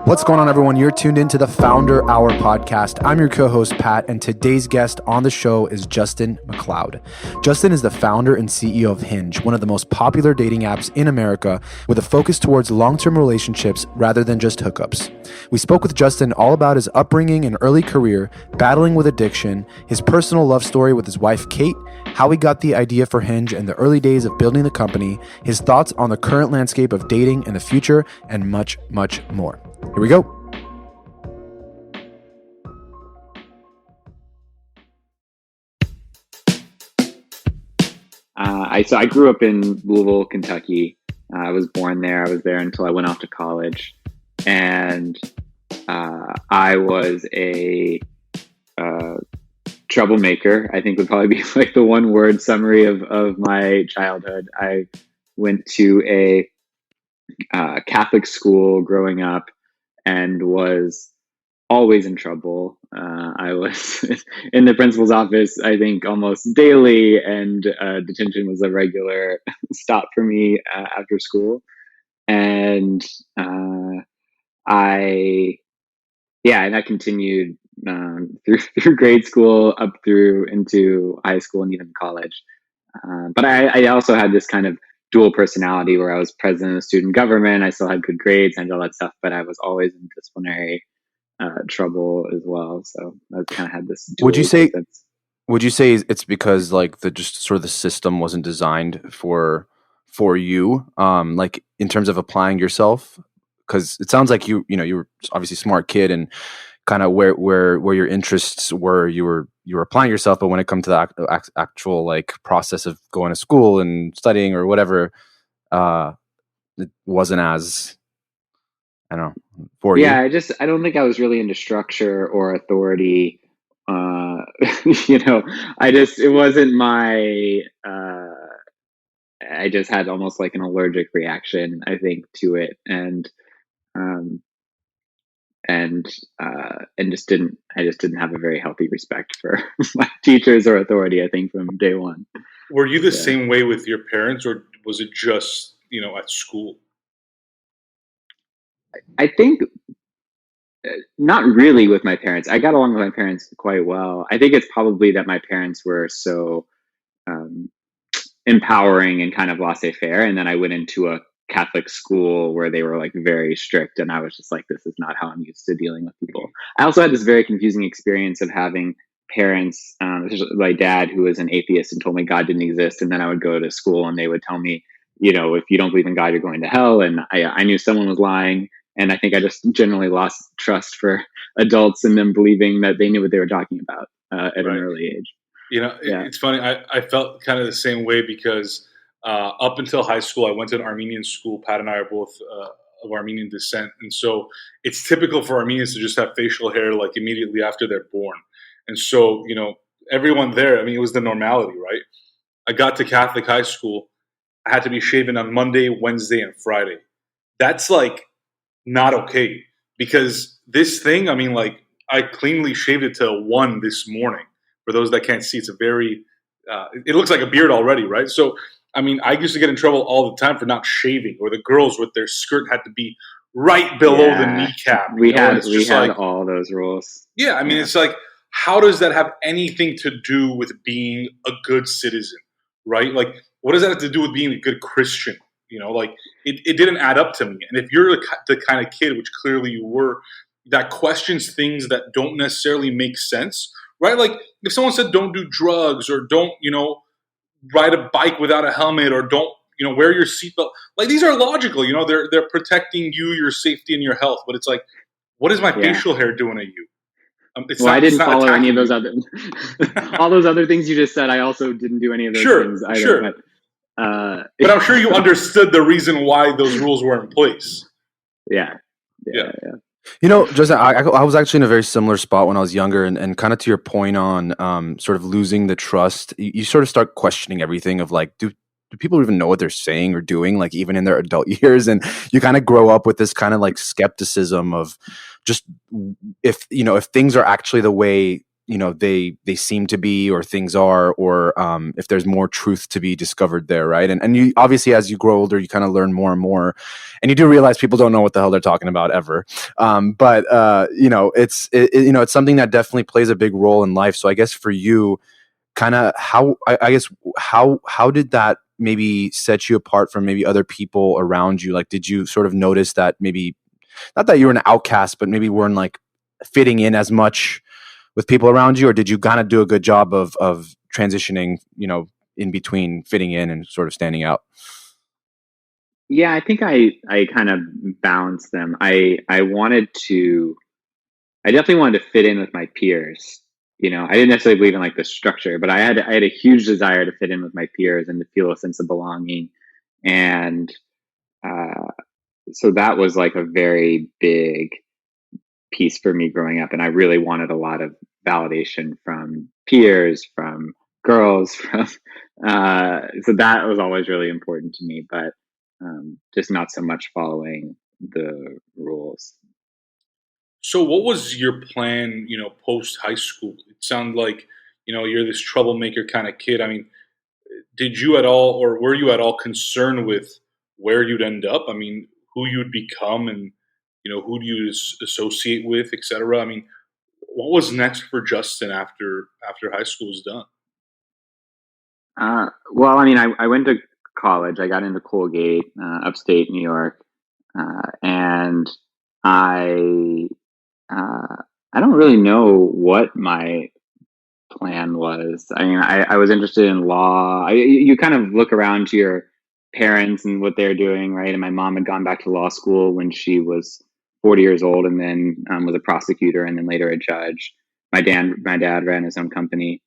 What's going on, everyone? You're tuned into the Founder Hour podcast. I'm your co-host, Pat, and today's guest on the show is Justin McLeod. Justin is the founder and CEO of Hinge, one of the most popular dating apps in America, with a focus towards long-term relationships rather than just hookups. We spoke with Justin all about his upbringing and early career, battling with addiction, his personal love story with his wife, Kate, how he got the idea for Hinge and the early days of building the company, his thoughts on the current landscape of dating and the future, and much, much more. Here we go. I grew up in Louisville, Kentucky. I was born there. I was there until I went off to college. And I was a troublemaker, I think would probably be like the one word summary of my childhood. I went to a Catholic school growing up and was always in trouble. I was in the principal's office, I think, almost daily, and detention was a regular stop for me after school. And and that continued through grade school up through into high school and even college. But I also had this kind of dual personality where I was president of student government. I still had good grades and all that stuff, but I was always in disciplinary trouble as well. So I kind of had this dual existence. Would you say it's because like the just sort of the system wasn't designed for you, like in terms of applying yourself? Because it sounds like you were obviously a smart kid and kind of where your interests were, you were applying yourself, but when it comes to the actual like process of going to school and studying or whatever, it wasn't as, I don't know, for you. Yeah, I don't think I was really into structure or authority. It wasn't my, I just had almost like an allergic reaction, I think, to it. And I just didn't have a very healthy respect for my teachers or authority, I think, from day one. Were you the same way with your parents, or was it just, at school? I think not really with my parents. I got along with my parents quite well. I think it's probably that my parents were so empowering and kind of laissez-faire. And then I went into a Catholic school where they were like very strict, and I was just like, this is not how I'm used to dealing with people. I also had this very confusing experience of having parents, my dad, who was an atheist and told me God didn't exist, and then I would go to school and they would tell me, if you don't believe in God, you're going to hell. And I knew someone was lying, and I think I just generally lost trust for adults and them believing that they knew what they were talking about at an early age. It's funny. I felt kind of the same way because up until high school, I went to an Armenian school. Pat and I are both of Armenian descent. And so it's typical for Armenians to just have facial hair like immediately after they're born. And so, everyone there, it was the normality, right? I got to Catholic high school. I had to be shaven on Monday, Wednesday, and Friday. That's like not okay, because this thing, I cleanly shaved it to 1 this morning. For those that can't see, it's a very, it looks like a beard already, right? So, I used to get in trouble all the time for not shaving, or the girls with their skirt had to be right below the kneecap. We had all those rules. Yeah, it's like, how does that have anything to do with being a good citizen, right? Like, what does that have to do with being a good Christian? It didn't add up to me. And if you're the kind of kid, which clearly you were, that questions things that don't necessarily make sense, right? Like if someone said don't do drugs, or don't, ride a bike without a helmet, or don't, wear your seatbelt. Like these are logical, they're protecting you, your safety, and your health. But it's like, what is my facial hair doing to you? I didn't follow any of those other, all those other things you just said. I also didn't do any of those things either. Sure. But I'm sure you understood the reason why those rules were in place. Yeah. Justin, I was actually in a very similar spot when I was younger, and kind of to your point on sort of losing the trust, you sort of start questioning everything of like, do people even know what they're saying or doing, like even in their adult years? And you kind of grow up with this kind of like skepticism of just if things are actually the way they seem to be, or things are, or if there's more truth to be discovered there, right? And you obviously, as you grow older, you kind of learn more and more, and you do realize people don't know what the hell they're talking about ever. But it's something that definitely plays a big role in life. So I guess for you, kind of how did that maybe set you apart from maybe other people around you? Like, did you sort of notice that maybe, not that you were an outcast, but maybe weren't like fitting in as much with people around you, or did you kind of do a good job of transitioning, in between fitting in and sort of standing out? Yeah, I think I kind of balanced them. I definitely wanted to fit in with my peers. I didn't necessarily believe in like the structure, but I had a huge desire to fit in with my peers and to feel a sense of belonging. And uh, so that was like a very big piece for me growing up. And I really wanted a lot of validation from peers, from girls, from so that was always really important to me, but just not so much following the rules. So, what was your plan, post high school? It sounded like, you're this troublemaker kind of kid. I mean, did you at all, or were you at all concerned with where you'd end up? I mean, who you'd become, and who do you associate with, etc. I mean, what was next for Justin after high school was done? Well, I mean, I went to college. I got into Colgate, upstate New York, and I uh, I don't really know what my plan was. I mean, I was interested in law. You kind of look around to your parents and what they're doing, right? And my mom had gone back to law school when she was 40 years old, and then was a prosecutor, and then later a judge. My dad ran his own company,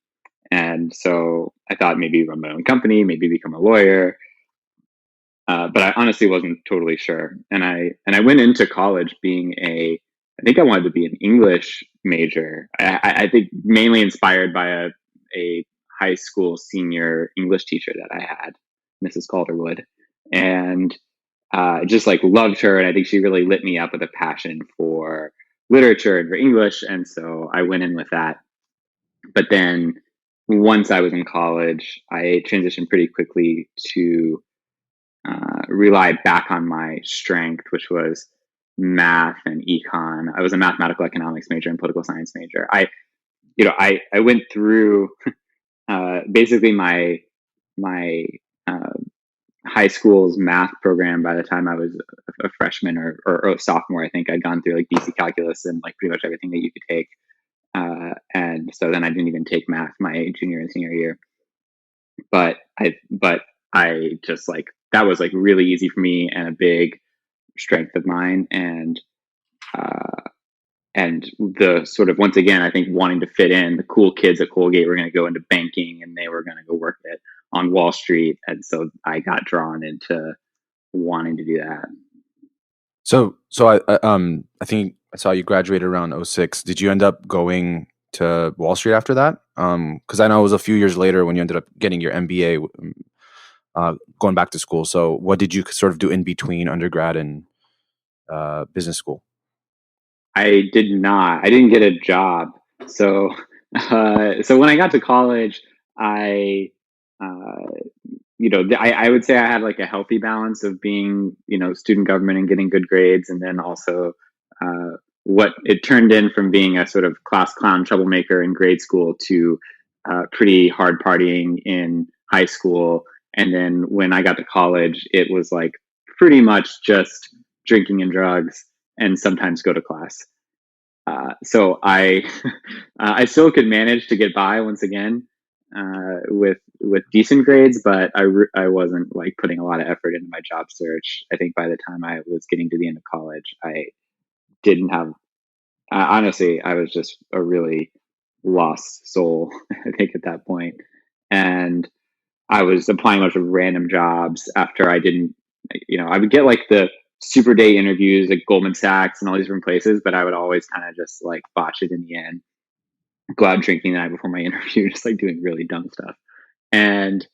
and so I thought maybe run my own company, maybe become a lawyer. But I honestly wasn't totally sure. And I went into college being I think I wanted to be an English major. I think mainly inspired by a high school senior English teacher that I had, Mrs. Calderwood, and just like loved her. And I think she really lit me up with a passion for literature and for English. And so I went in with that. But then once I was in college, I transitioned pretty quickly to rely back on my strength, which was math and econ. I was a mathematical economics major and political science major. I went through basically my uh, high school's math program by the time I was a freshman or a sophomore. I think I'd gone through like BC calculus and like pretty much everything that you could take. And so then I didn't even take math my junior and senior year. But I just like that was like really easy for me and a big strength of mine. Uh, and the sort of once again, I think wanting to fit in, the cool kids at Colgate were going to go into banking and they were going to go work on Wall Street, and so I got drawn into wanting to do that. So I think I saw you graduated around '06. Did you end up going to Wall Street after that? Because I know it was a few years later when you ended up getting your MBA, going back to school. So what did you sort of do in between undergrad and business school? I did not. I didn't get a job. So, so when I got to college, I, uh, I would say I had like a healthy balance of being, student government and getting good grades, and then also what it turned in from being a sort of class clown troublemaker in grade school to pretty hard partying in high school. And then when I got to college, it was like pretty much just drinking and drugs and sometimes go to class. So I I still could manage to get by once again with decent grades, but I wasn't like putting a lot of effort into my job search. I think by the time I was getting to the end of college, I didn't have honestly, I was just a really lost soul. I think at that point, and I was applying a bunch of random jobs after I didn't, I would get like the super day interviews at Goldman Sachs and all these different places, but I would always kind of just like botch it in the end, go out drinking the night before my interview, just like doing really dumb stuff. And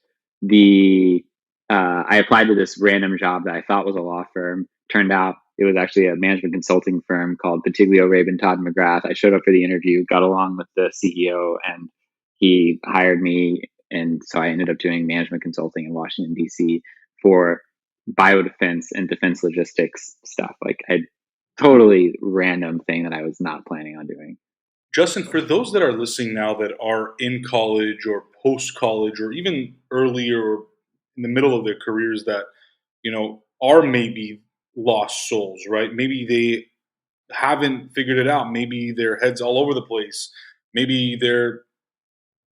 I applied to this random job that I thought was a law firm. Turned out It was actually a management consulting firm called Patiglio, Rabin, Todd McGrath. I showed up for the interview, got along with the CEO, and he hired me. And so I ended up doing management consulting in Washington, D.C. for biodefense and defense logistics stuff. Like a totally random thing that I was not planning on doing. Justin, for those that are listening now that are in college or post college or even earlier or in the middle of their careers that, are maybe lost souls, right? Maybe they haven't figured it out. Maybe their head's all over the place. Maybe they're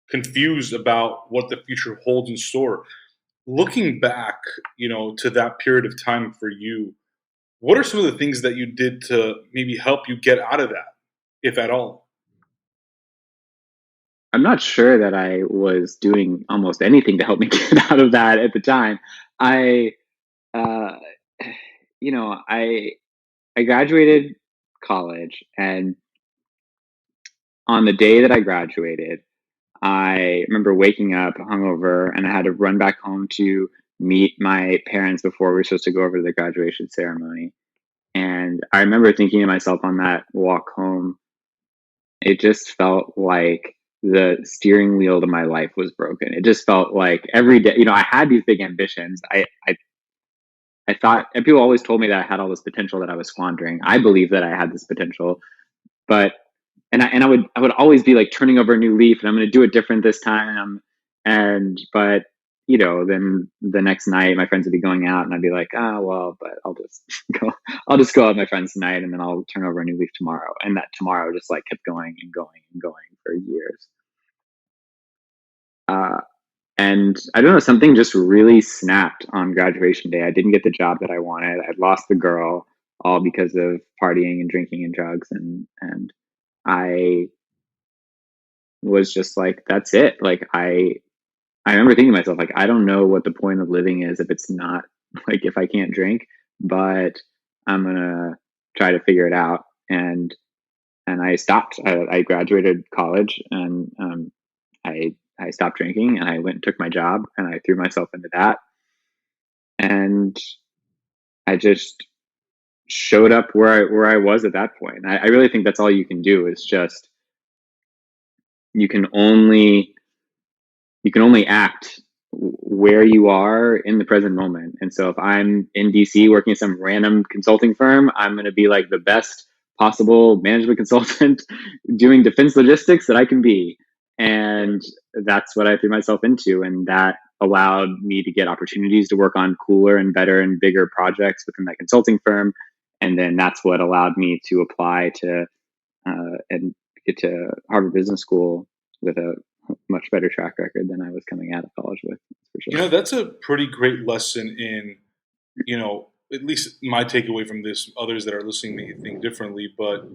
confused about what the future holds in store. Looking back, to that period of time for you, what are some of the things that you did to maybe help you get out of that, if at all? I'm not sure that I was doing almost anything to help me get out of that at the time. I, uh, I graduated college, and on the day that I graduated, I remember waking up hungover, and I had to run back home to meet my parents before we were supposed to go over to the graduation ceremony. And I remember thinking to myself on that walk home, it just felt like the steering wheel to my life was broken. It just felt like every day, I had these big ambitions. I thought, and people always told me that I had all this potential that I was squandering. I believe that I had this potential, but I would always be like turning over a new leaf, and I'm going to do it different this time. But then the next night my friends would be going out, and I'd be like, well, but I'll just go out with my friends tonight, and then I'll turn over a new leaf tomorrow. And that tomorrow just like kept going and going and going for years. And I don't know, something just really snapped on graduation day. I didn't get the job that I wanted. I'd lost the girl, all because of partying and drinking and drugs. And I was just like, that's it. Like, I remember thinking to myself, like, I don't know what the point of living is if it's not like, if I can't drink, but I'm going to try to figure it out. And I stopped. I graduated college, and I stopped drinking, and I went and took my job, and I threw myself into that. And I just showed up where I was at that point. I really think that's all you can do, is just, you can only act where you are in the present moment. And so if I'm in DC working at some random consulting firm, I'm going to be like the best possible management consultant doing defense logistics that I can be. And that's what I threw myself into. And that allowed me to get opportunities to work on cooler and better and bigger projects within that consulting firm. And then that's what allowed me to apply to and get to Harvard Business School with a much better track record than I was coming out of college with, for sure. That's a pretty great lesson in, at least my takeaway from this. Others that are listening may think differently, but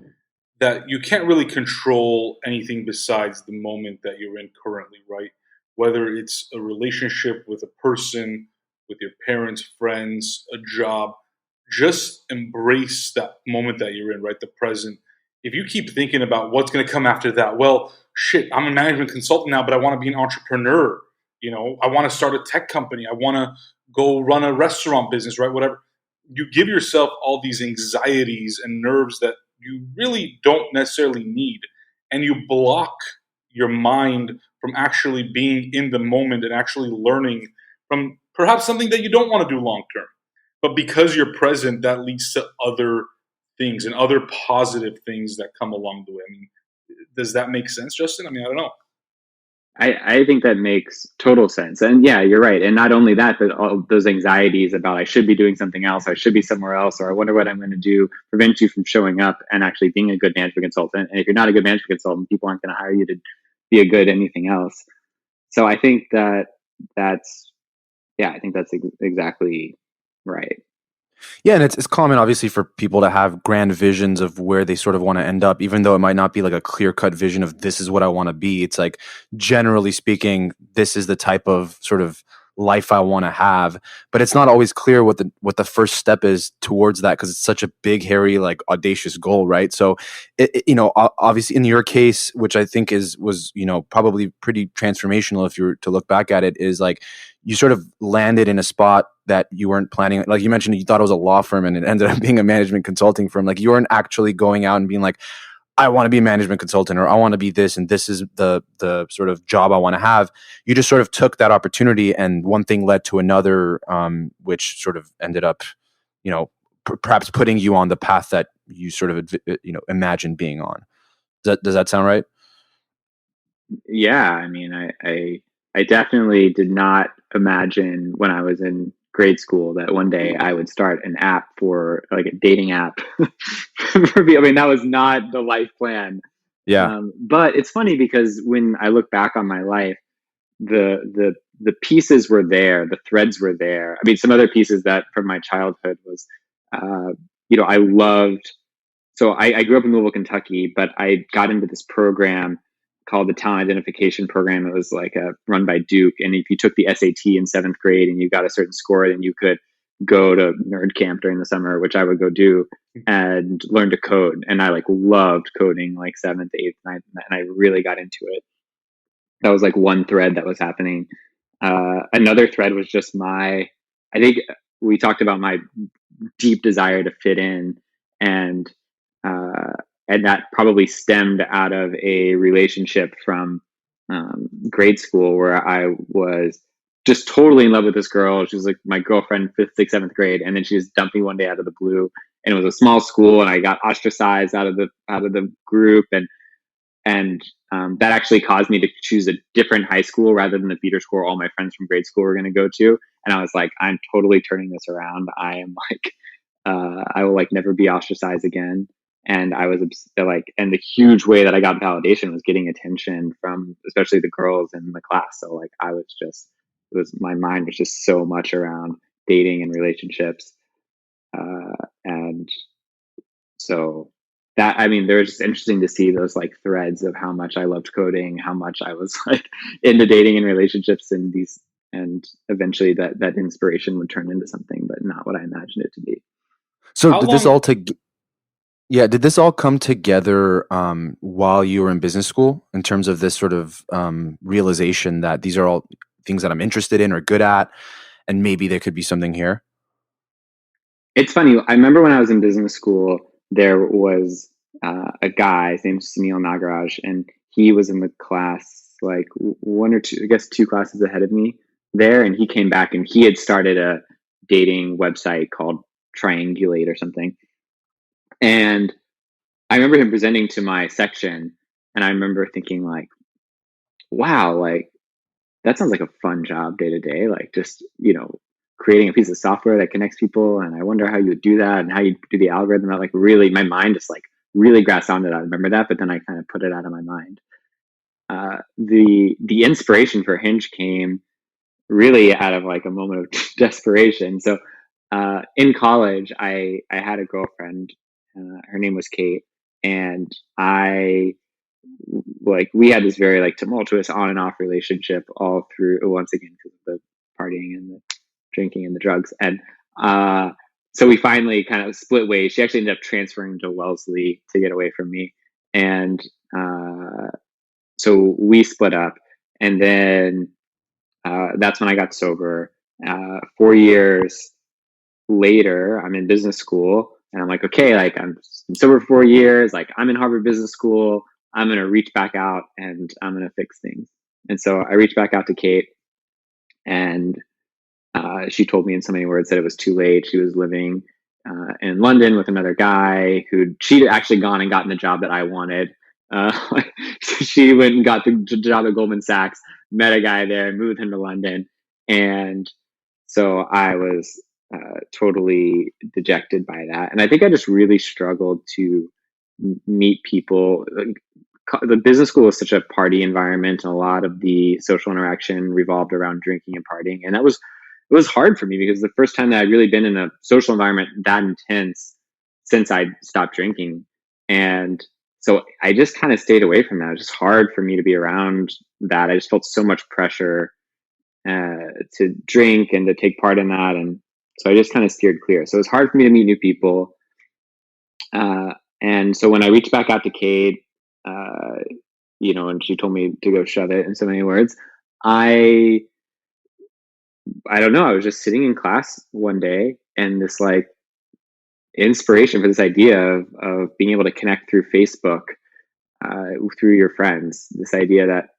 that you can't really control anything besides the moment that you're in currently, right? Whether it's a relationship with a person, with your parents, friends, a job, just embrace that moment that you're in, right? The present. If you keep thinking about what's going to come after that, well, shit, I'm a management consultant now, but I want to be an entrepreneur. I want to start a tech company. I want to go run a restaurant business, right? Whatever. You give yourself all these anxieties and nerves that you really don't necessarily need. And you block your mind from actually being in the moment and actually learning from perhaps something that you don't want to do long term. But because you're present, that leads to other things and other positive things that come along the way. I mean, does that make sense, Justin? I mean, I don't know. I think that makes total sense. And yeah, you're right. And not only that, but all those anxieties about I should be doing something else, I should be somewhere else, or I wonder what I'm going to do, prevent you from showing up and actually being a good management consultant. And if you're not a good management consultant, people aren't going to hire you to be a good anything else. So I think that's exactly right. Yeah, and it's common, obviously, for people to have grand visions of where they sort of want to end up, even though it might not be like a clear-cut vision of this is what I want to be. It's like, generally speaking, this is the type of sort of life I want to have, but it's not always clear what the first step is towards that, because it's such a big, hairy, like audacious goal, right? So obviously in your case, which I think was probably pretty transformational if you were to look back at it, is like you sort of landed in a spot that you weren't planning. Like you mentioned, you thought it was a law firm and it ended up being a management consulting firm. Like you weren't actually going out and being like, I want to be a management consultant, or I want to be this, and this is the sort of job I want to have. You just sort of took that opportunity, and one thing led to another, which sort of ended up, perhaps putting you on the path that you sort of imagined being on. Does that sound right? Yeah, I mean, I definitely did not imagine when I was in grade school that one day I would start an app for like a dating app. For me. I mean, that was not the life plan. Yeah. But it's funny because when I look back on my life, the pieces were there, the threads were there. I mean, some other pieces that from my childhood was, I loved. So I grew up in Louisville, Kentucky, but I got into this program called the Talent Identification Program. It was like run by Duke, and if you took the SAT in 7th grade and you got a certain score, then you could go to nerd camp during the summer, which I would go do, and learn to code. And I like loved coding, like 7th, 8th, 9th, and I really got into it. That was like one thread that was happening. Another thread was just I think we talked about my deep desire to fit in, and that probably stemmed out of a relationship from grade school where I was just totally in love with this girl. She was like my girlfriend, 5th, 6th, 7th grade, and then she just dumped me one day out of the blue. And it was a small school, and I got ostracized out of the group, and that actually caused me to choose a different high school rather than the feeder school all my friends from grade school were going to go to. And I was like, I'm totally turning this around. I am like, I will like never be ostracized again. And I was like, and the huge way that I got validation was getting attention from especially the girls in the class. So like my mind was just so much around dating and relationships. And so that, I mean, there was just interesting to see those like threads of how much I loved coding, how much I was like into dating and relationships, and eventually that inspiration would turn into something, but not what I imagined it to be. So did this all come together while you were in business school, in terms of this sort of realization that these are all things that I'm interested in or good at, and maybe there could be something here? It's funny. I remember when I was in business school, there was a guy, his name was Sunil Nagaraj, and he was in the class like one or two, I guess 2 classes ahead of me there. And he came back and he had started a dating website called Triangulate or something. And I remember him presenting to my section, and I remember thinking like, wow, like that sounds like a fun job day to day. Like just, creating a piece of software that connects people. And I wonder how you would do that and how you do the algorithm. That like really, my mind just like really grasped onto that. I remember that, but then I kind of put it out of my mind. The inspiration for Hinge came really out of like a moment of desperation. So in college, I had a girlfriend. Her name was Kate, and we had this very like tumultuous on and off relationship all through, once again because of the partying and the drinking and the drugs. And so we finally kind of split ways. She actually ended up transferring to Wellesley to get away from me, and so we split up. And then that's when I got sober. 4 years later, I'm in business school, and I'm like, okay, like I'm sober for 4 years. Like I'm in Harvard Business School. I'm going to reach back out and I'm going to fix things. And so I reached back out to Kate, and she told me in so many words that it was too late. She was living in London with another guy she'd actually gone and gotten the job that I wanted. She went and got the job at Goldman Sachs, met a guy there, moved him to London. And so I was totally dejected by that. And I think I just really struggled to meet people. The business school was such a party environment, and a lot of the social interaction revolved around drinking and partying. And it was hard for me because the first time that I'd really been in a social environment that intense since I stopped drinking. And so I just kind of stayed away from that. It was just hard for me to be around that. I just felt so much pressure to drink and to take part in that. And so I just kind of steered clear. So it was hard for me to meet new people. And so when I reached back out to Kate, and she told me to go shove it in so many words, I don't know. I was just sitting in class one day, and this like inspiration for this idea of being able to connect through Facebook, through your friends. This idea that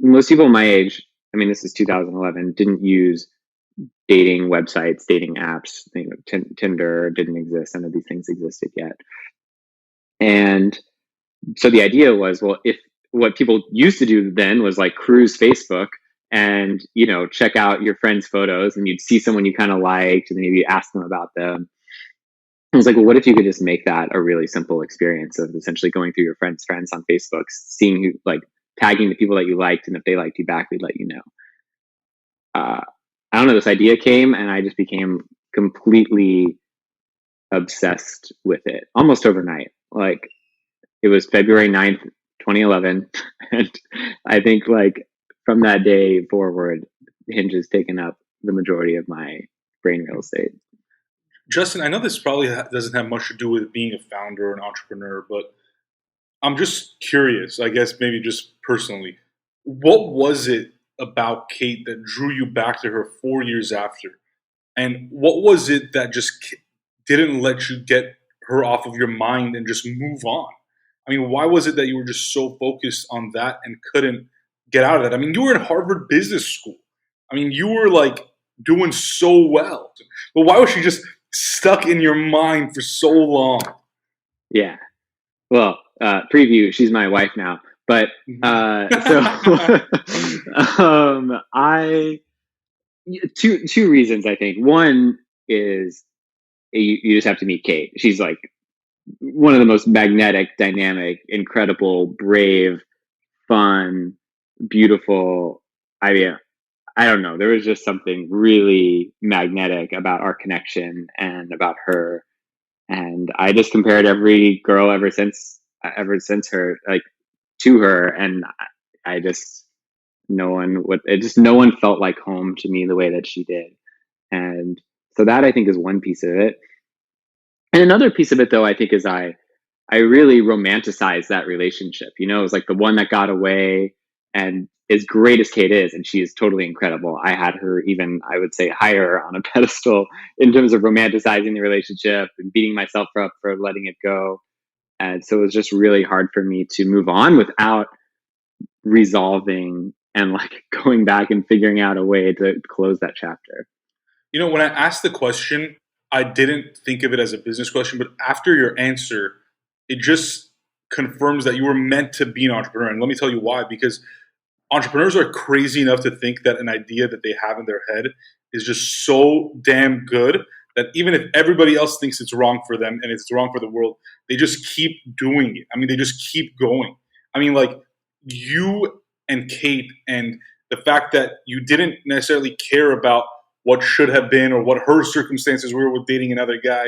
most people my age, I mean, this is 2011, didn't use dating websites, dating apps. Tinder didn't exist. None of these things existed yet. And so the idea was, well, if what people used to do then was like cruise Facebook and, check out your friends' photos, and you'd see someone you kind of liked and then maybe ask them about them. I was like, well, what if you could just make that a really simple experience of essentially going through your friends' friends on Facebook, seeing who, like, tagging the people that you liked, and if they liked you back, they'd let you know. I don't know, this idea came, and I just became completely obsessed with it almost overnight. Like, it was February 9th, 2011. And I think like from that day forward, Hinge has taken up the majority of my brain real estate. Justin, I know this probably doesn't have much to do with being a founder or an entrepreneur, but I'm just curious, I guess maybe just personally, what was it about Kate that drew you back to her 4 years after? And what was it that just didn't let you get her off of your mind and just move on? I mean, why was it that you were just so focused on that and couldn't get out of that? I mean, you were in Harvard Business School. I mean, you were like doing so well. But why was she just stuck in your mind for so long? Yeah. Well, preview, she's my wife now. But two reasons, I think. One is you just have to meet Kate. She's like one of the most magnetic, dynamic, incredible, brave, fun, beautiful. I don't know. There was just something really magnetic about our connection and about her. And I just compared every girl ever since her, like, to her. And no one felt like home to me the way that she did. And so that, I think, is one piece of it. And another piece of it, though, I think, is I really romanticized that relationship. It was like the one that got away. And as great as Kate is, and she is totally incredible, I had her even, I would say, higher on a pedestal in terms of romanticizing the relationship and beating myself up for letting it go. And so it was just really hard for me to move on without resolving and like going back and figuring out a way to close that chapter. When I asked the question, I didn't think of it as a business question, but after your answer, it just confirms that you were meant to be an entrepreneur. And let me tell you why, because entrepreneurs are crazy enough to think that an idea that they have in their head is just so damn good that even if everybody else thinks it's wrong for them and it's wrong for the world, they just keep doing it. I mean, they just keep going. I mean, like, you and Kate, and the fact that you didn't necessarily care about what should have been or what her circumstances were with dating another guy,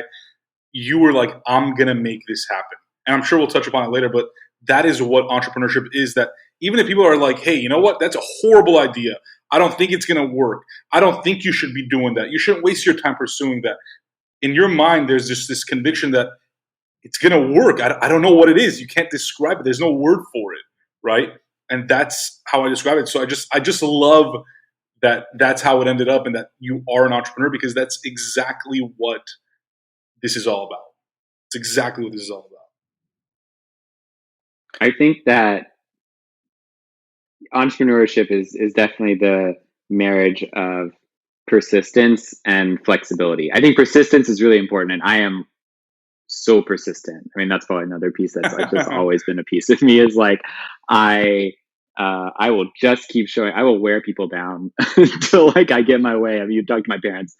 you were like, I'm going to make this happen. And I'm sure we'll touch upon it later, but that is what entrepreneurship is. That even if people are like, hey, you know what? That's a horrible idea. I don't think it's going to work. I don't think you should be doing that. You shouldn't waste your time pursuing that. In your mind, there's just this conviction that it's going to work. I don't know what it is. You can't describe it. There's no word for it, right? And that's how I describe it. So I just love that that's how it ended up, and that you are an entrepreneur, because that's exactly what this is all about. It's exactly what this is all about. I think that entrepreneurship is definitely the marriage of persistence and flexibility. I think persistence is really important, and I am so persistent. I mean, that's probably another piece that's like just always been a piece of me, is like I will just keep showing. I will wear people down until like I get my way. I mean, you talk to my parents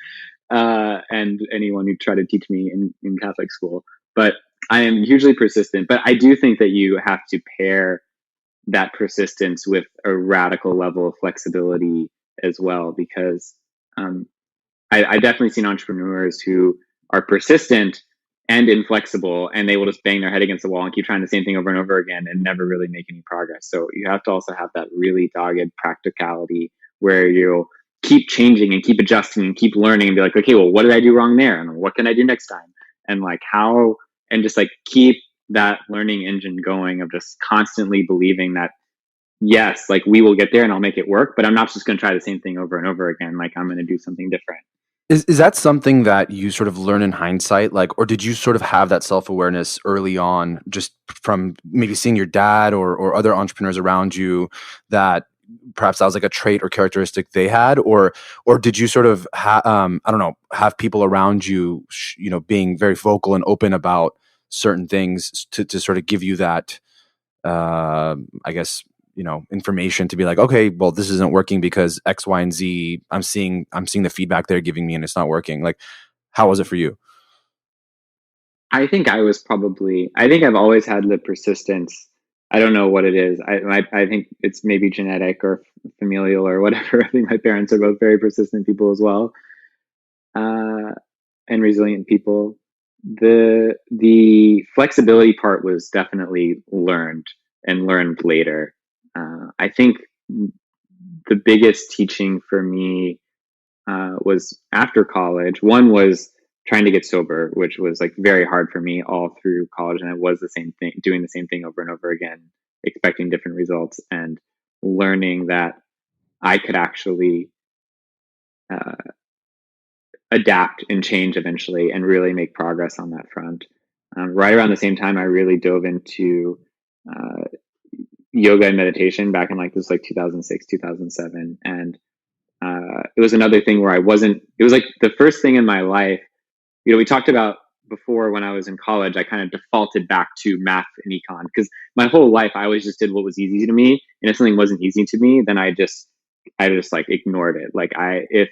and anyone who tried to teach me in Catholic school, but I am hugely persistent. But I do think that you have to pair that persistence with a radical level of flexibility as well, because I definitely seen entrepreneurs who are persistent and inflexible, and they will just bang their head against the wall and keep trying the same thing over and over again and never really make any progress. So you have to also have that really dogged practicality where you'll keep changing and keep adjusting and keep learning and be like, okay, well, what did I do wrong there? And what can I do next time? And like how, and just like keep that learning engine going of just constantly believing that, yes, like we will get there and I'll make it work, but I'm not just going to try the same thing over and over again. Like I'm going to do something different. Is that something that you sort of learn in hindsight, like, or did you sort of have that self-awareness early on, just from maybe seeing your dad or other entrepreneurs around you, that perhaps that was like a trait or characteristic they had, or did you sort of I don't know, have people around you, being very vocal and open about certain things to sort of give you that, I guess, information to be like, okay, well, this isn't working because X, Y, and Z. I'm seeing the feedback they're giving me and it's not working. Like, how was it for you? I think I've always had the persistence. I don't know what it is. I think it's maybe genetic or familial or whatever. I think my parents are both very persistent people as well, and resilient people. The flexibility part was definitely learned and learned later. I think the biggest teaching for me was after college. One was trying to get sober, which was like very hard for me all through college. And it was the same thing, doing the same thing over and over again, expecting different results, and learning that I could actually uh, adapt and change eventually and really make progress on that front. Right around the same time, I really dove into uh, yoga and meditation back in like this, like 2006, 2007. And it was another thing where it was like the first thing in my life. We talked about before, when I was in college, I kind of defaulted back to math and econ because my whole life I always just did what was easy to me. And if something wasn't easy to me, then I just like ignored it. Like if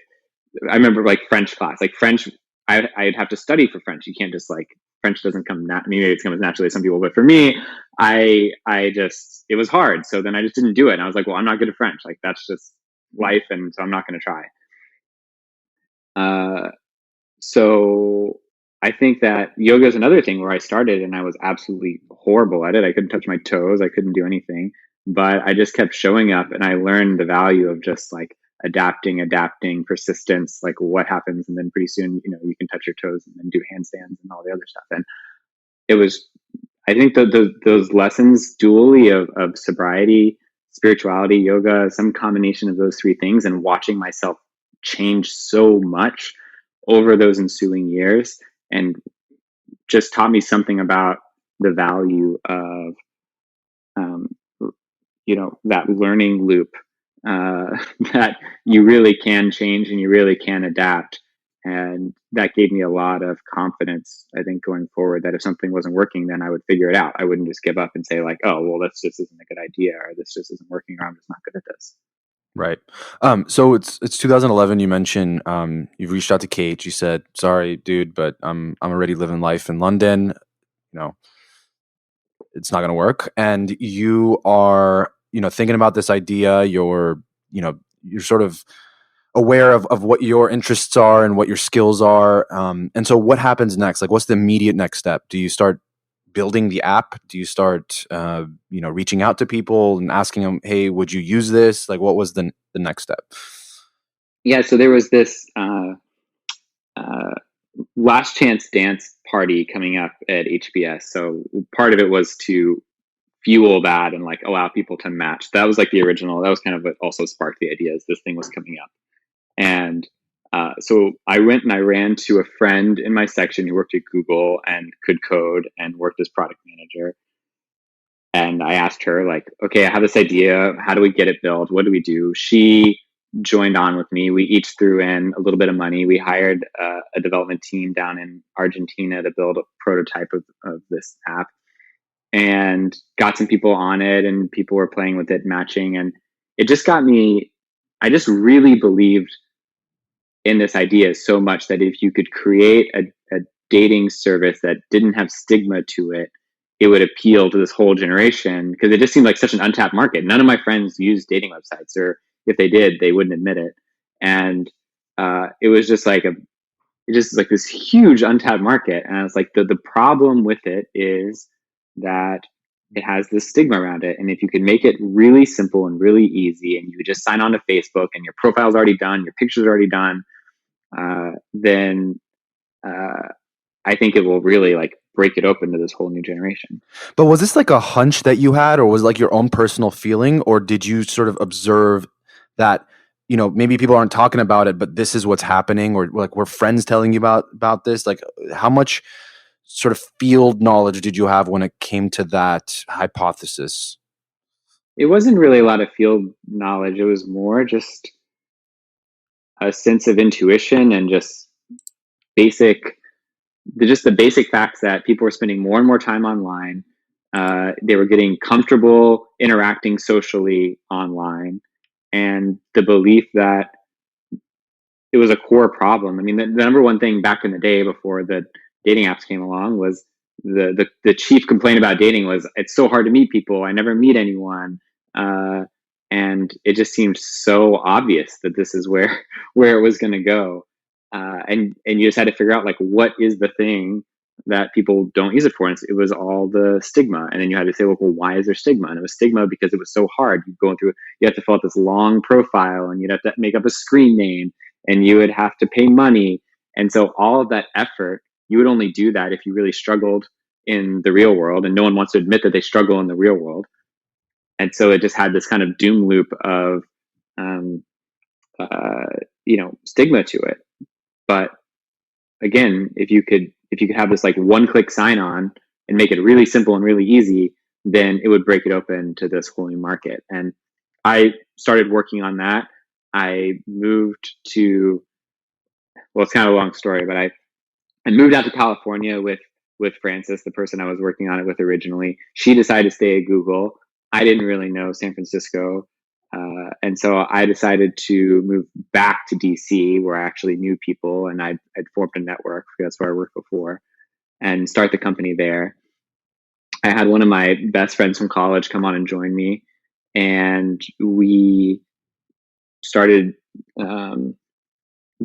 I remember like French class, like French, I'd have to study for French. You can't just like, French doesn't come maybe it's come as naturally as some people, but for me, I just, it was hard. So then I just didn't do it. And I was like, well, I'm not good at French. Like that's just life. And so I'm not going to try. So I think that yoga is another thing where I started and I was absolutely horrible at it. I couldn't touch my toes. I couldn't do anything, but I just kept showing up, and I learned the value of just like adapting, persistence, like what happens. And then pretty soon, you can touch your toes and then do handstands and all the other stuff. And it was, I think those lessons dually of sobriety, spirituality, yoga, some combination of those three things, and watching myself change so much over those ensuing years, and just taught me something about the value of, that learning loop, that you really can change and you really can adapt. And that gave me a lot of confidence, I think, going forward, that if something wasn't working, then I would figure it out. I wouldn't just give up and say like, oh, well, this just isn't a good idea, or this just isn't working, or I'm just not good at this. Right. So it's 2011. You mentioned you've reached out to Kate. You said, "Sorry, dude, but I'm already living life in London. It's not going to work." And you are, thinking about this idea. You're sort of aware of what your interests are and what your skills are. And so, what happens next? Like, what's the immediate next step? Do you start building the app? Do you start, reaching out to people and asking them, "Hey, would you use this?" Like, what was the next step? Yeah. So there was this last chance dance party coming up at HBS. So part of it was to fuel that and like allow people to match. That was like the original. That was kind of what also sparked the idea, as this thing was coming up. And so I went and I ran to a friend in my section who worked at Google and could code and worked as product manager. And I asked her, like, okay, I have this idea. How do we get it built? What do we do? She joined on with me. We each threw in a little bit of money. We hired a development team down in Argentina to build a prototype of this app, and got some people on it, and people were playing with it, matching. And it just got me, I just really believed in this idea so much that if you could create a dating service that didn't have stigma to it, it would appeal to this whole generation, because it just seemed like such an untapped market. None of my friends used dating websites, or if they did, they wouldn't admit it. And it was just like it just is like this huge untapped market. And I was like, the problem with it is that it has this stigma around it. And if you could make it really simple and really easy, and you could just sign on to Facebook and your profile's already done, your picture's already done, then I think it will really like break it open to this whole new generation. But was this like a hunch that you had, or was it like your own personal feeling, or did you sort of observe that, you know, maybe people aren't talking about it, but this is what's happening, or like were friends telling you about this? Like, how much sort of field knowledge did you have when it came to that hypothesis? It wasn't really a lot of field knowledge. It was more just a sense of intuition and just the basic facts that people were spending more and more time online. They were getting comfortable interacting socially online, and the belief that it was a core problem. I mean, the number one thing back in the day before the dating apps came along was the chief complaint about dating was it's so hard to meet people. I never meet anyone. And it just seemed so obvious that this is where it was going to go. And you just had to figure out like what is the thing that people don't use it for. And it was all the stigma. And then you had to say, well, why is there stigma? And it was stigma because it was so hard. You have to fill out this long profile, and you'd have to make up a screen name, and you would have to pay money. And so all of that effort, you would only do that if you really struggled in the real world. And no one wants to admit that they struggle in the real world. And so it just had this kind of doom loop of, stigma to it. But again, if you could have this like one-click sign-on and make it really simple and really easy, then it would break it open to this whole new market. And I started working on that. I moved to, well, it's kind of a long story, but I moved out to California with Frances, the person I was working on it with originally. She decided to stay at Google. I didn't really know San Francisco. And so I decided to move back to DC, where I actually knew people, and I'd formed a network. That's where I worked before, and start the company there. I had one of my best friends from college come on and join me, and we started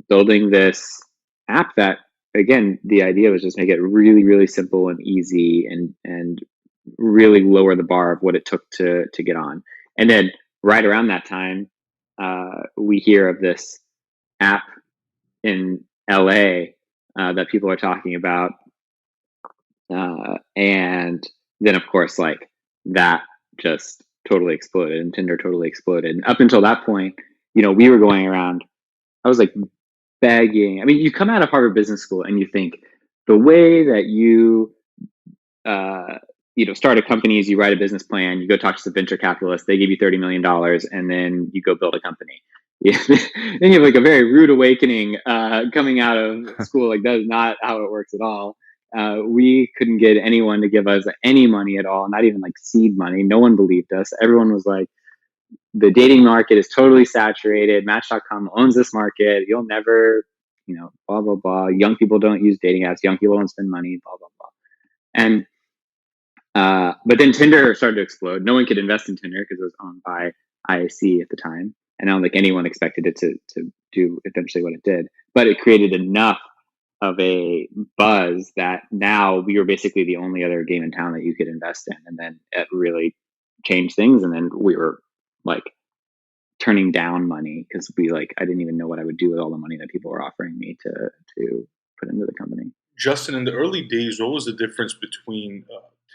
building this app that, again, the idea was just make it really, really simple and easy, and really lower the bar of what it took to get on. And then right around that time, we hear of this app in LA that people are talking about. And then, of course, like that just totally exploded, and Tinder totally exploded. And up until that point, we were going around, I was like begging. I mean, you come out of Harvard Business School and you think the way that you start a company is you write a business plan, you go talk to some venture capitalists, they give you $30 million, and then you go build a company. Then you have like a very rude awakening coming out of school. Like, that is not how it works at all. We couldn't get anyone to give us any money at all, not even like seed money. No one believed us. Everyone was like, the dating market is totally saturated. Match.com owns this market. You'll never, blah, blah, blah. Young people don't use dating apps. Young people don't spend money, blah, blah, blah. And but then Tinder started to explode. No one could invest in Tinder because it was owned by IAC at the time. And I don't think anyone expected it to do eventually what it did. But it created enough of a buzz that now we were basically the only other game in town that you could invest in. And then it really changed things. And then we were like turning down money because I didn't even know what I would do with all the money that people were offering me to put into the company. Justin, in the early days, what was the difference between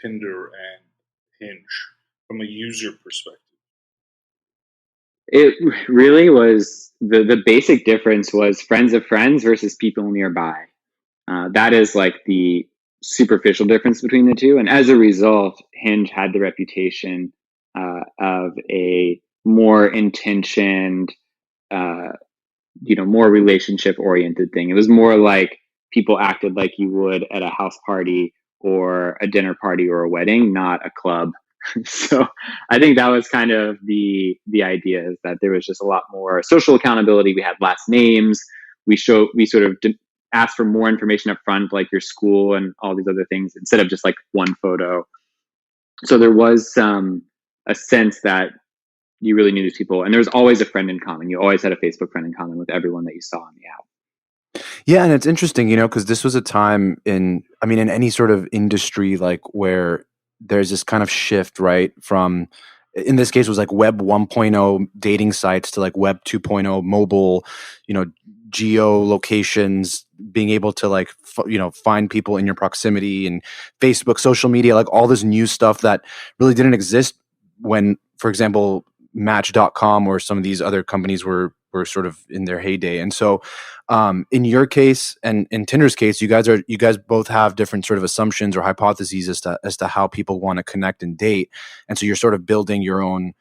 Tinder and Hinge from a user perspective? It really was the basic difference was friends of friends versus people nearby. That is like the superficial difference between the two. And as a result, Hinge had the reputation of a more intentioned, more relationship oriented thing. It was more like people acted like you would at a house party or a dinner party or a wedding, not a club. So I think that was kind of the idea, is that there was just a lot more social accountability. We had last names. We sort of asked for more information up front, like your school and all these other things, instead of just like one photo. So there was a sense that you really knew these people, and there was always a friend in common. You always had a Facebook friend in common with everyone that you saw on the app. Yeah, and it's interesting, because this was a time in any sort of industry like where there's this kind of shift, right? From in this case was like web 1.0 dating sites to like web 2.0 mobile, you know, geo locations, being able to like find people in your proximity and Facebook, social media, like all this new stuff that really didn't exist when, for example, Match.com or some of these other companies were sort of in their heyday. And so in your case and in Tinder's case, you guys both have different sort of assumptions or hypotheses as to how people want to connect and date, and so you're sort of building your own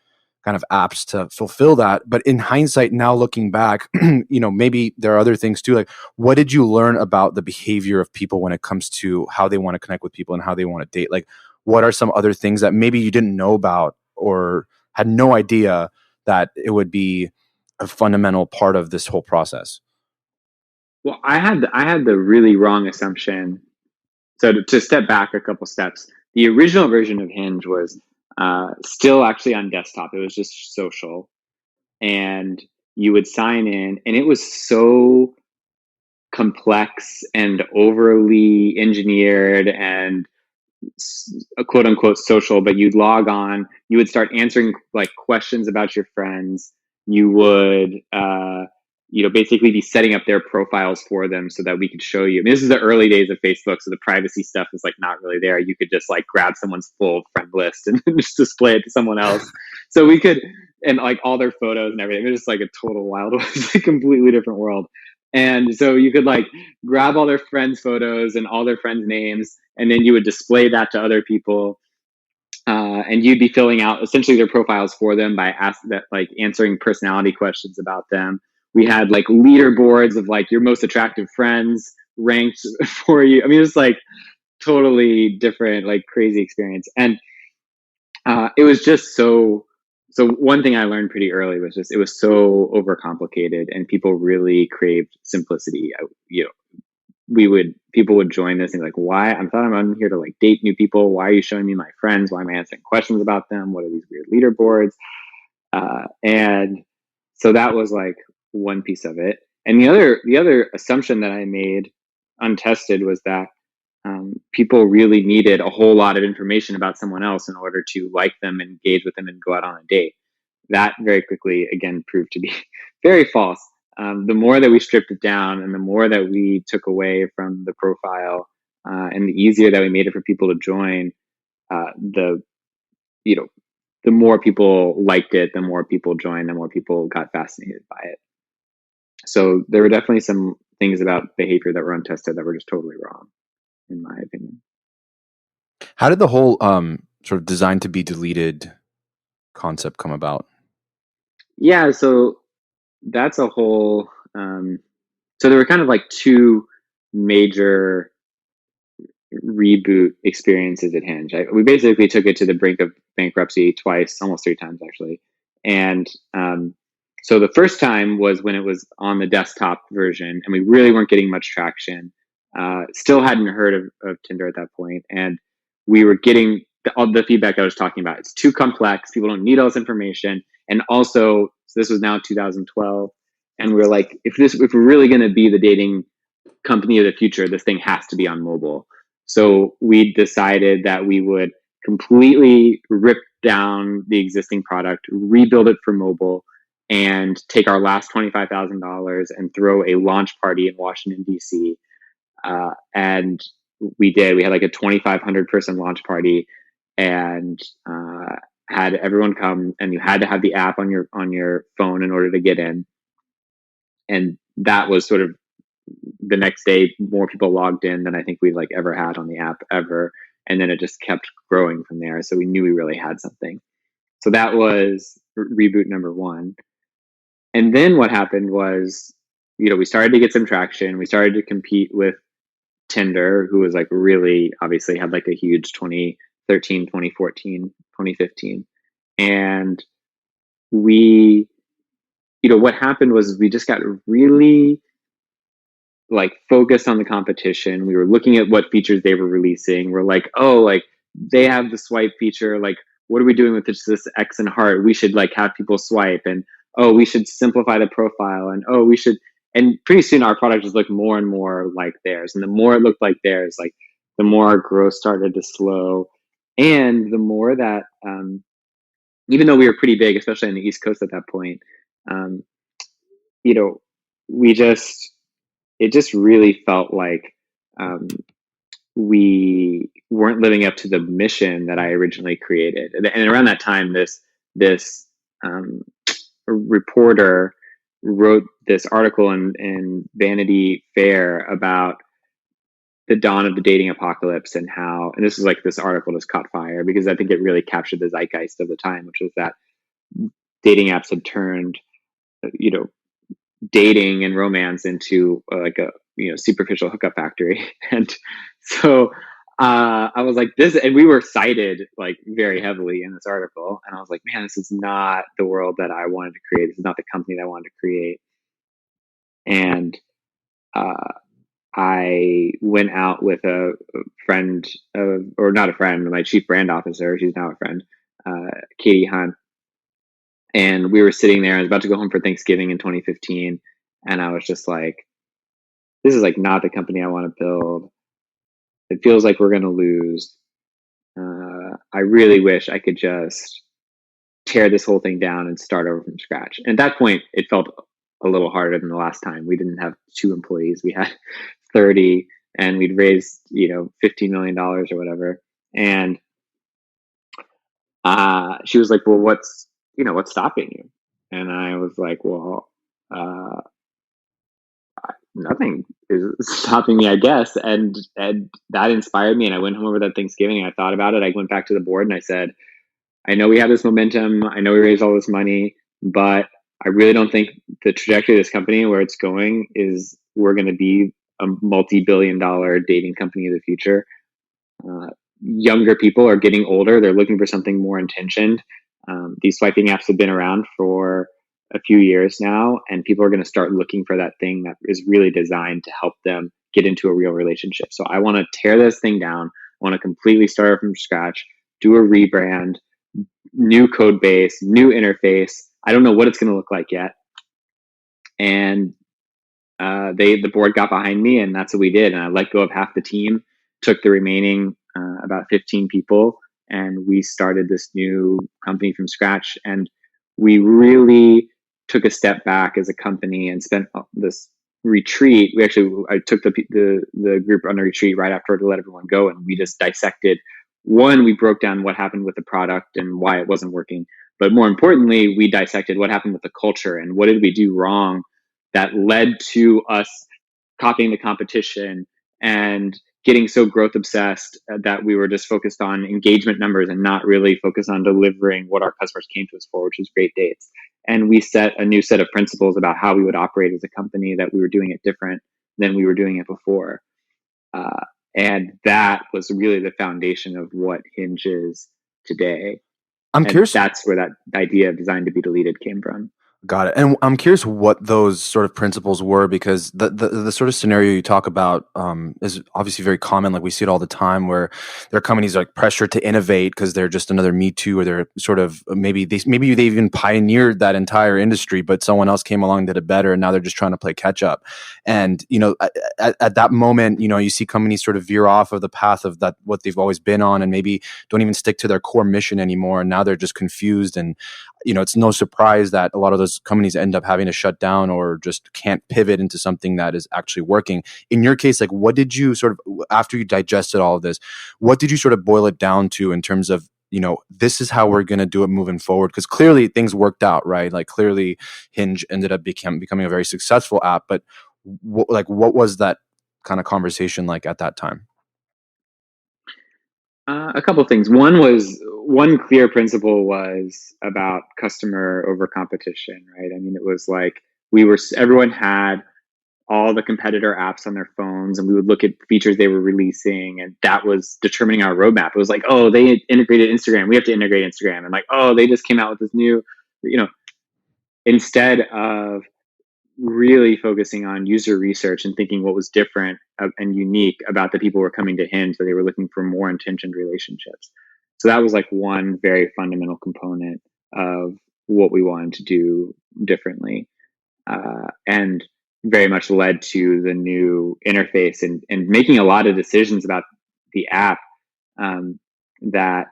kind of apps to fulfill that. But in hindsight, now looking back, maybe there are other things too. Like, what did you learn about the behavior of people when it comes to how they want to connect with people and how they want to date? Like, what are some other things that maybe you didn't know about or had no idea that it would be a fundamental part of this whole process? Well, I had the really wrong assumption. So to step back a couple steps, the original version of Hinge was still actually on desktop. It was just social, and you would sign in, and it was so complex and overly engineered and a quote unquote social, but you'd log on, you would start answering like questions about your friends. You would, basically be setting up their profiles for them so that we could show you. I mean, this is the early days of Facebook, so the privacy stuff was like not really there. You could just like grab someone's full friend list and just display it to someone else. So we could, and like all their photos and everything. It was just like a total wild west, a completely different world. And so you could like grab all their friends' photos and all their friends' names, and then you would display that to other people. And you'd be filling out essentially their profiles for them by answering personality questions about them. We had like leaderboards of like your most attractive friends ranked for you. I mean, it was like totally different, like crazy experience. And it was just so one thing I learned pretty early was just it was so overcomplicated, and people really craved simplicity. People would join this and be like, why? I thought I'm on here to like date new people. Why are you showing me my friends? Why am I answering questions about them? What are these weird leaderboards? And so that was like one piece of it. And the other assumption that I made untested was that people really needed a whole lot of information about someone else in order to like them, engage with them, and go out on a date. That very quickly, again, proved to be very false. The more that we stripped it down and the more that we took away from the profile, and the easier that we made it for people to join, the you know the more people liked it, the more people joined, the more people got fascinated by it. So there were definitely some things about behavior that were untested that were just totally wrong, in my opinion. How did the whole sort of designed to be deleted concept come about? Yeah, so that's a whole. So there were kind of like two major reboot experiences at Hinge. We basically took it to the brink of bankruptcy twice, almost three times actually. And so the first time was when it was on the desktop version, and we really weren't getting much traction. Still hadn't heard of Tinder at that point, and we were getting all the feedback I was talking about. It's too complex. People don't need all this information, and also so this was now 2012, and we were like, if we're really going to be the dating company of the future, this thing has to be on mobile. So we decided that we would completely rip down the existing product, rebuild it for mobile, and take our last $25,000 and throw a launch party in Washington, D.C. And we did. We had like a 2,500 person launch party, and had everyone come, and you had to have the app on your phone in order to get in. And that was sort of the next day, more people logged in than I think we'd like ever had on the app ever. And then it just kept growing from there. So we knew we really had something. So that was reboot number one. And then what happened was, we started to get some traction. We started to compete with Tinder, who was like really obviously had like a huge 2013, 2014, 2015. And we, what happened was we just got really like focused on the competition. We were looking at what features they were releasing. We're like, oh, like they have the swipe feature. Like, what are we doing with this X and heart? We should like have people swipe, and oh, we should simplify the profile, and oh, we should. and pretty soon our product just looked more and more like theirs. And the more it looked like theirs, like the more our growth started to slow. And the more that, even though we were pretty big, especially on the East Coast at that point, um, you know, it just really felt like, we weren't living up to the mission that I originally created. And around that time, this um, reporter wrote this article in Vanity Fair about the dawn of the dating apocalypse and how, and this is like, this article just caught fire because I think it really captured the zeitgeist of the time, which was that dating apps had turned, you know, dating and romance into like a, superficial hookup factory. And so I was like, this, and we were cited like very heavily in this article. And I was like, man, this is not the world that I wanted to create. This is not the company that I wanted to create. And I went out with a friend, or not a friend, my chief brand officer. She's now a friend, Katie Hunt. And we were sitting there. I was about to go home for Thanksgiving in 2015. And I was just like, this is like not the company I want to build. It feels like we're going to lose. I really wish I could just tear this whole thing down and start over from scratch. And at that point, it felt a little harder than the last time. We didn't have 2 employees. We had 30, and we'd raised, $15 million or whatever. And she was like, well, what's stopping you? And I was like, well, nothing is stopping me, I guess. And that inspired me. And I went home over that Thanksgiving and I thought about it. I went back to the board and I said, I know we have this momentum. I know we raised all this money, but I really don't think the trajectory of this company, where it's going, is we're going to be a multi-billion-dollar dating company of the future. Younger people are getting older. They're looking for something more intentioned. These swiping apps have been around for a few years now, and people are going to start looking for that thing that is really designed to help them get into a real relationship. So I want to tear this thing down. I want to completely start from scratch, do a rebrand, new code base, new interface. I don't know what it's going to look like yet. And the board got behind me, and that's what we did. And I let go of half the team, took the remaining about 15 people, and we started this new company from scratch. And we really took a step back as a company and spent this retreat. I took the group on a retreat right after to let everyone go, and we just dissected. One, we broke down what happened with the product and why it wasn't working. But more importantly, we dissected what happened with the culture and what did we do wrong that led to us copying the competition and getting so growth obsessed that we were just focused on engagement numbers and not really focused on delivering what our customers came to us for, which was great dates. And we set a new set of principles about how we would operate as a company, that we were doing it different than we were doing it before. And that was really the foundation of what Hinge is today. I'm curious. That's where that idea of design to be deleted came from. Got it. And I'm curious what those sort of principles were, because the sort of scenario you talk about is obviously very common. Like we see it all the time, where there are companies like pressured to innovate because they're just another Me Too, or they're sort of maybe they even pioneered that entire industry, but someone else came along, did it better, and now they're just trying to play catch up. And at that moment, you see companies sort of veer off of the path of that what they've always been on, and maybe don't even stick to their core mission anymore. And now they're just confused, and it's no surprise that a lot of those companies end up having to shut down or just can't pivot into something that is actually working. In your case, like what did you sort of, after you digested all of this, what did you sort of boil it down to in terms of, this is how we're going to do it moving forward? Because clearly things worked out, right? Like clearly Hinge ended up becoming a very successful app, but what was that kind of conversation like at that time? A couple of things. One clear principle was about customer over competition, right? I mean, it was like everyone had all the competitor apps on their phones, and we would look at features they were releasing, and that was determining our roadmap. It was like, oh, they integrated Instagram, we have to integrate Instagram, and like, oh, they just came out with this new, instead of really focusing on user research and thinking what was different and unique about the people who were coming to Hinge, that they were looking for more intentioned relationships. So that was like one very fundamental component of what we wanted to do differently. And very much led to the new interface and making a lot of decisions about the app that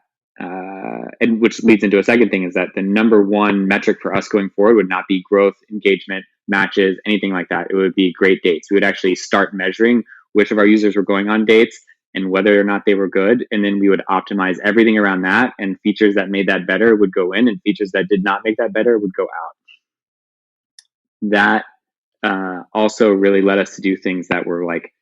and which leads into a second thing, is that the number one metric for us going forward would not be growth, engagement, matches, anything like that. It would be great dates. We would actually start measuring which of our users were going on dates and whether or not they were good. And then we would optimize everything around that, and features that made that better would go in, and features that did not make that better would go out. That also really led us to do things that were like,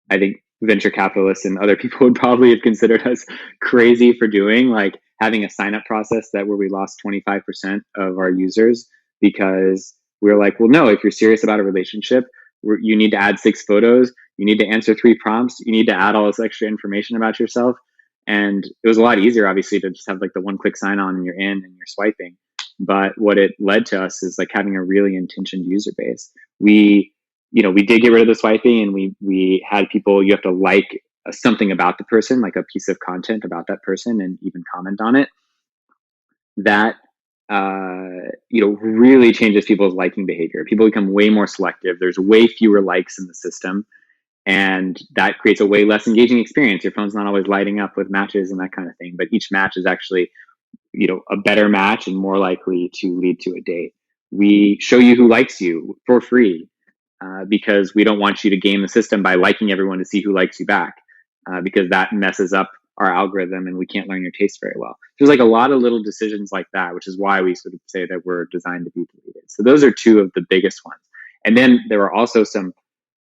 I think venture capitalists and other people would probably have considered us crazy for doing, like having a sign up process that where we lost 25% of our users because we were like, well, no, if you're serious about a relationship, you need to add 6 photos, you need to answer 3 prompts, you need to add all this extra information about yourself. And it was a lot easier, obviously, to just have like the one-click sign on and you're in and you're swiping. But what it led to us is like having a really intentioned user base. We did get rid of the swiping, and we had people, you have to like something about the person, like a piece of content about that person, and even comment on it. That really changes people's liking behavior. People become way more selective. There's way fewer likes in the system, and that creates a way less engaging experience. Your phone's not always lighting up with matches and that kind of thing, but each match is actually a better match and more likely to lead to a date. We show you who likes you for free because we don't want you to game the system by liking everyone to see who likes you back, because that messes up our algorithm and we can't learn your taste very well. There's like a lot of little decisions like that, which is why we sort of say that we're designed to be deleted. So those are 2 of the biggest ones. And then there are also some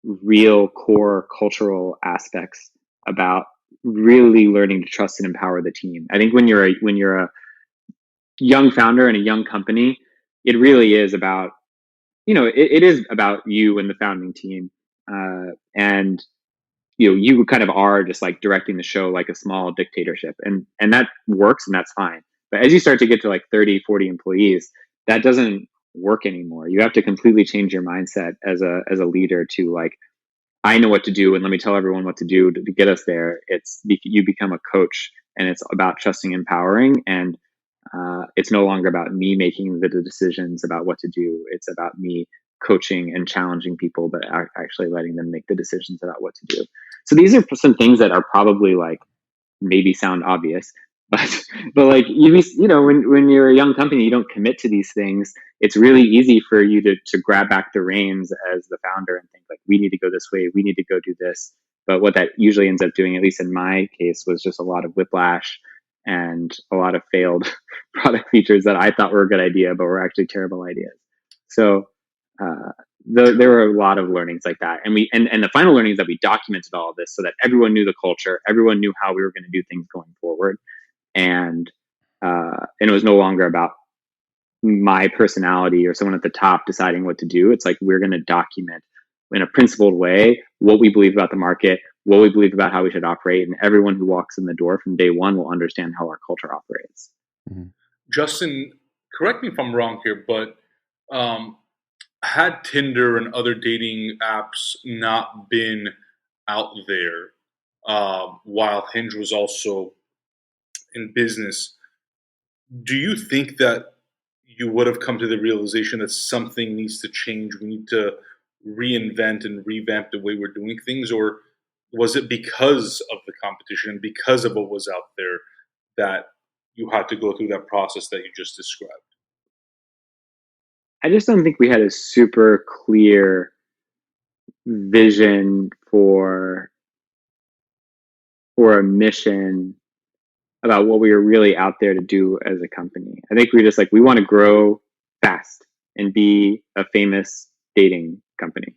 real core cultural aspects about really learning to trust and empower the team. I think when you're a young founder in a young company, it really is about, it is about you and the founding team. And you kind of are just like directing the show like a small dictatorship, and that works and that's fine. But as you start to get to like 30, 40 employees, that doesn't work anymore. You have to completely change your mindset as a leader to like, I know what to do, and let me tell everyone what to do to get us there. You become a coach, and it's about trusting, empowering, and it's no longer about me making the decisions about what to do. It's about me coaching and challenging people, but actually letting them make the decisions about what to do. So these are some things that are probably like maybe sound obvious, but like when you're a young company, you don't commit to these things. It's really easy for you to grab back the reins as the founder and think like, we need to go this way, we need to go do this. But what that usually ends up doing, at least in my case, was just a lot of whiplash and a lot of failed product features that I thought were a good idea, but were actually terrible ideas. So there were a lot of learnings like that. And the final learning is that we documented all of this so that everyone knew the culture, everyone knew how we were going to do things going forward. And it was no longer about my personality or someone at the top deciding what to do. It's like, we're going to document in a principled way what we believe about the market, what we believe about how we should operate, and everyone who walks in the door from day one will understand how our culture operates. Mm-hmm. Justin, correct me if I'm wrong here, but had Tinder and other dating apps not been out there while Hinge was also in business, do you think that you would have come to the realization that something needs to change? We need to reinvent and revamp the way we're doing things? Or was it because of the competition and because of what was out there that you had to go through that process that you just described? I just don't think we had a super clear vision for a mission about what we were really out there to do as a company. I think we were just like, we want to grow fast and be a famous dating company.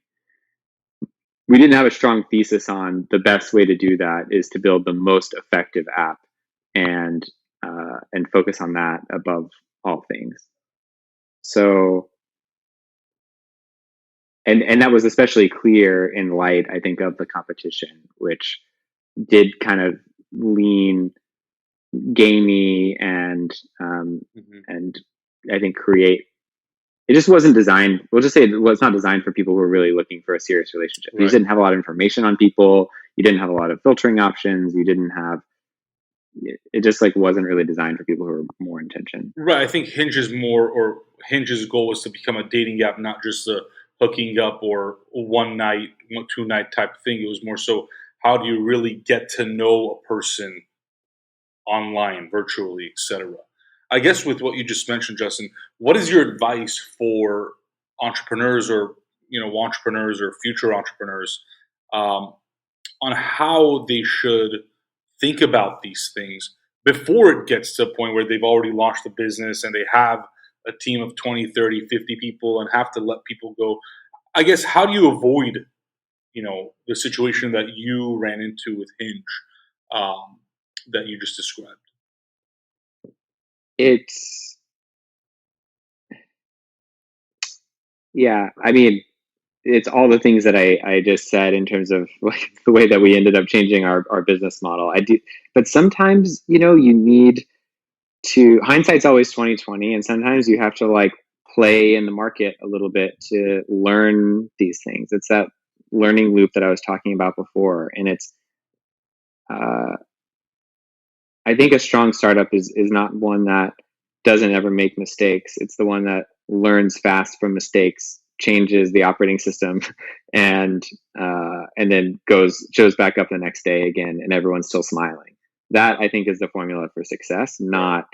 We didn't have a strong thesis on the best way to do that is to build the most effective app and focus on that above all things. So, and that was especially clear in light, I think, of the competition, which did kind of lean gamey and I think create. It just wasn't designed. We'll just say it was not designed for people who are really looking for a serious relationship. Right. You didn't have a lot of information on people. You didn't have a lot of filtering options. You didn't have. It just like wasn't really designed for people who are more intention. Right. I think Hinge's goal was to become a dating app, not just a hooking up or one night, 2 night type thing. It was more so, how do you really get to know a person online, virtually, etc. I guess with what you just mentioned, Justin, what is your advice for entrepreneurs or entrepreneurs or future entrepreneurs um, on how they should think about these things before it gets to a point where they've already launched the business and they have a team of 20, 30, 50 people and have to let people go? I guess, how do you avoid, the situation that you ran into with Hinge, that you just described? It's, yeah, I mean, it's all the things that I just said in terms of like the way that we ended up changing our business model. I do, but sometimes, you need to, hindsight's always 2020, and sometimes you have to like play in the market a little bit to learn these things. It's that learning loop that I was talking about before. And it's, uh, I think a strong startup is not one that doesn't ever make mistakes. It's the one that learns fast from mistakes, changes the operating system, and then shows back up the next day again, and everyone's still smiling. That, I think, is the formula for success. Not,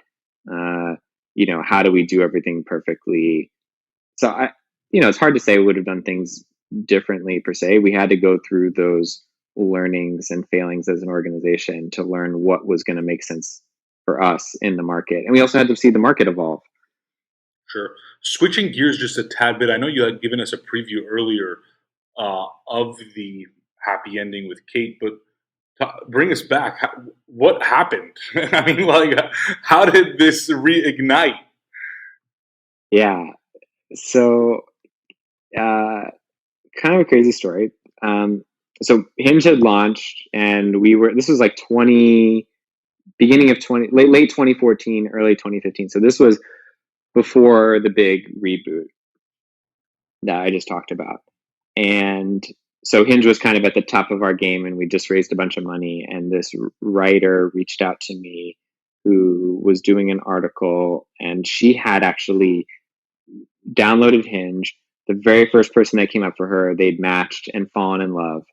how do we do everything perfectly? So it's hard to say we would have done things differently per se. We had to go through those learnings and failings as an organization to learn what was going to make sense for us in the market. And we also had to see the market evolve. Sure. Switching gears just a tad bit, I know you had given us a preview earlier of the happy ending with Kate, but bring us back. What happened? I mean, like, how did this reignite? Yeah. So, kind of a crazy story. So Hinge had launched, and this was like beginning of late 2014, early 2015. So this was before the big reboot that I just talked about. And so Hinge was kind of at the top of our game, and we just raised a bunch of money. And this writer reached out to me who was doing an article, and she had actually downloaded Hinge. The very first person that came up for her, they'd matched and fallen in love.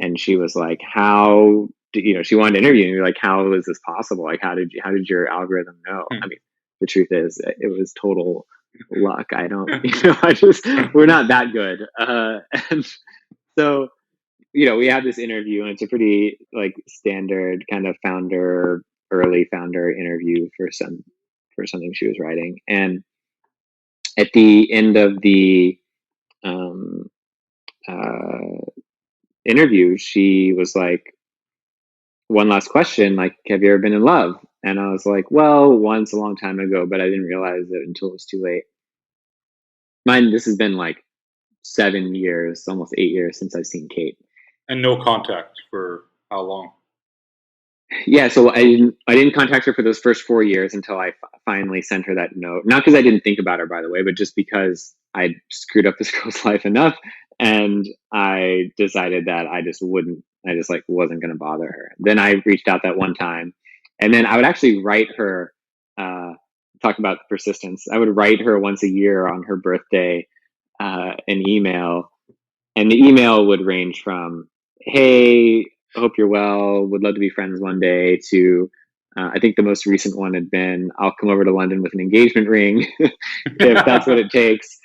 And she was like, she wanted to interview me. Like, how is this possible? Like, how did your algorithm know? I mean, the truth is it was total luck. I don't, we're not that good. And so, we had this interview, and it's a pretty like standard kind of early founder interview for something she was writing. And at the end of the interview, she was like, one last question, like, have you ever been in love? And I was like, well, once, a long time ago, but I didn't realize it until it was too late. This has been like 7 years, almost 8 years since I've seen Kate. And no contact for how long? Yeah, so I didn't contact her for those first 4 years until I finally sent her that note. Not because I didn't think about her, by the way, but just because I screwed up this girl's life enough, and I decided that I just wasn't going to bother her. Then I reached out that one time, and then I would actually write her. Talk about persistence. I would write her once a year on her birthday, an email, and the email would range from, "Hey, I hope you're well. Would love to be friends one day," to I think the most recent one had been, "I'll come over to London with an engagement ring if that's what it takes."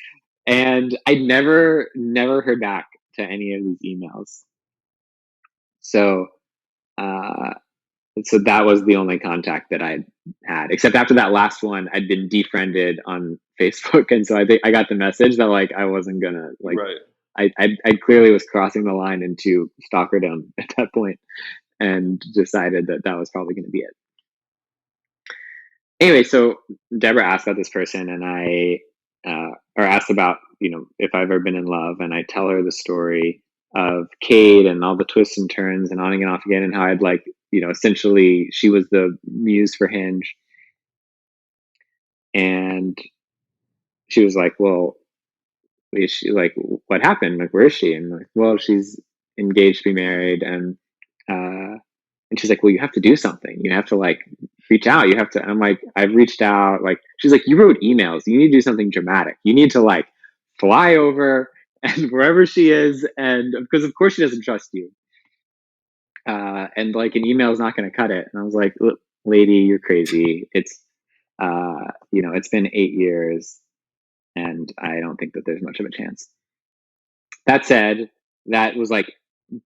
And I never heard back to any of these emails. So, so that was the only contact that I had, except after that last one, I'd been defriended on Facebook, and so I think I got the message that like I wasn't gonna like. Right. I clearly was crossing the line into stalkerdom at that point, and decided that was probably going to be it. Anyway, so Deborah asked about this person, and or asked about, if I've ever been in love, and I tell her the story of Kate and all the twists and turns and on again, off again, and how I'd like, essentially she was the muse for Hinge. And she was like, well, is she, like, what happened? Like, where is she? And I'm like, well, she's engaged to be married. And she's like, well, you have to do something. You have to like reach out. You have to. And I'm like, I've reached out. Like, she's like, you wrote emails. You need to do something dramatic. You need to like fly over and wherever she is, and because of course she doesn't trust you. And like an email is not going to cut it. And I was like, look, lady, you're crazy. It's, it's been 8 years and I don't think that there's much of a chance. That said, that was like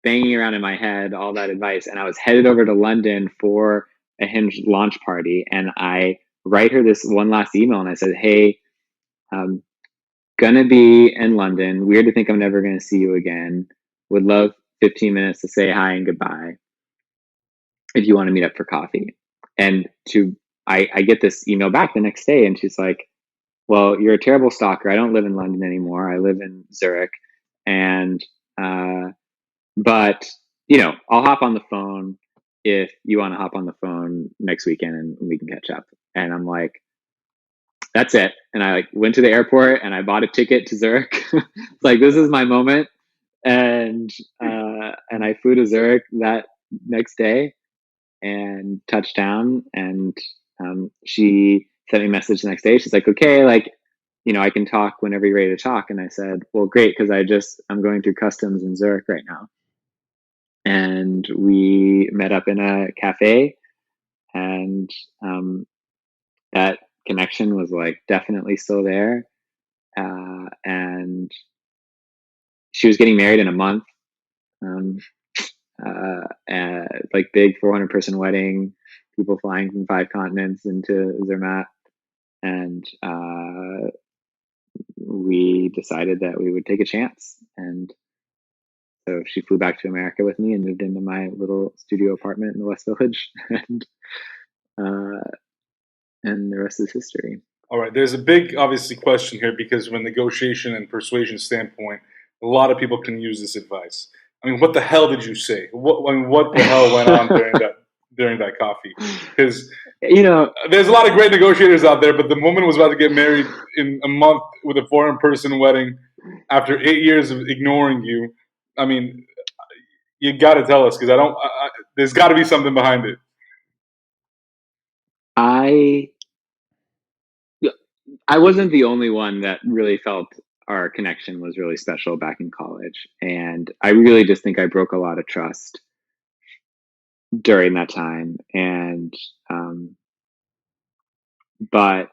banging around in my head, all that advice. And I was headed over to London for a Hinge launch party. And I write her this one last email and I said, hey, gonna be in London. Weird to think I'm never going to see you again. Would love 15 minutes to say hi and goodbye if you want to meet up for coffee. And I get this email back the next day and she's like, well, you're a terrible stalker. I don't live in London anymore. I live in Zurich. And, but I'll hop on the phone if you want to hop on the phone next weekend and we can catch up. And I'm like, that's it. And I went to the airport and I bought a ticket to Zurich. It's like, this is my moment. And I flew to Zurich that next day and touched down. And she sent me a message the next day. She's like, okay, I can talk whenever you're ready to talk. And I said, well, great, because I'm going through customs in Zurich right now. And we met up in a cafe, and that connection was like definitely still there. And she was getting married in a month. Like big 400-person wedding, people flying from 5 continents into Zermatt. And we decided that we would take a chance. And so she flew back to America with me and moved into my little studio apartment in the West Village. And the rest is history. All right. There's a big, obviously, question here because from a negotiation and persuasion standpoint, a lot of people can use this advice. I mean, what the hell did you say? What the hell went on during that coffee? Because there's a lot of great negotiators out there, but the woman was about to get married in a month with a 400-person wedding after 8 years of ignoring you. I mean, you got to tell us because there's got to be something behind it. I wasn't the only one that really felt our connection was really special back in college. And I really just think I broke a lot of trust during that time. And, but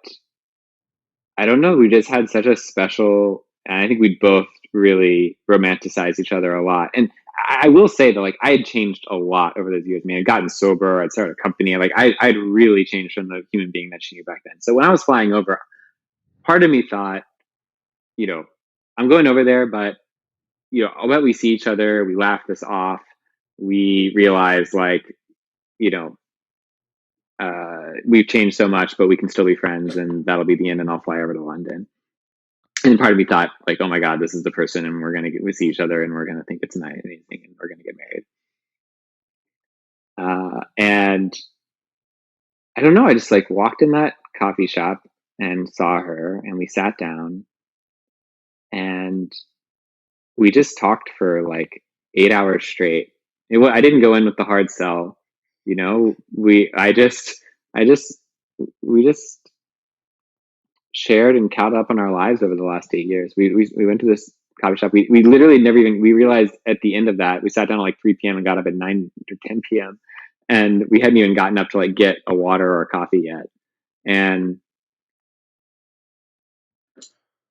I don't know, we just had such a special, and I think we both really romanticized each other a lot. And I will say that I had changed a lot over those years. I mean, I'd gotten sober, I'd started a company, I'd really changed from the human being that she knew back then. So when I was flying over, part of me thought, I'm going over there, but I'll bet we see each other, we laugh this off, we realize we've changed so much, but we can still be friends, and that'll be the end, and I'll fly over to London. And part of me thought, oh my God, this is the person, and we see each other, and we're gonna think it's amazing, and we're gonna get married. And I don't know, I just walked in that coffee shop and saw her, and we sat down, and we just talked for 8 hours straight. I didn't go in with the hard sell, we just shared and caught up on our lives over the last 8 years. We went to this coffee shop. We literally we realized at the end of that, we sat down at 3 p.m. and got up at 9 or 10 p.m. And we hadn't even gotten up to get a water or a coffee yet. And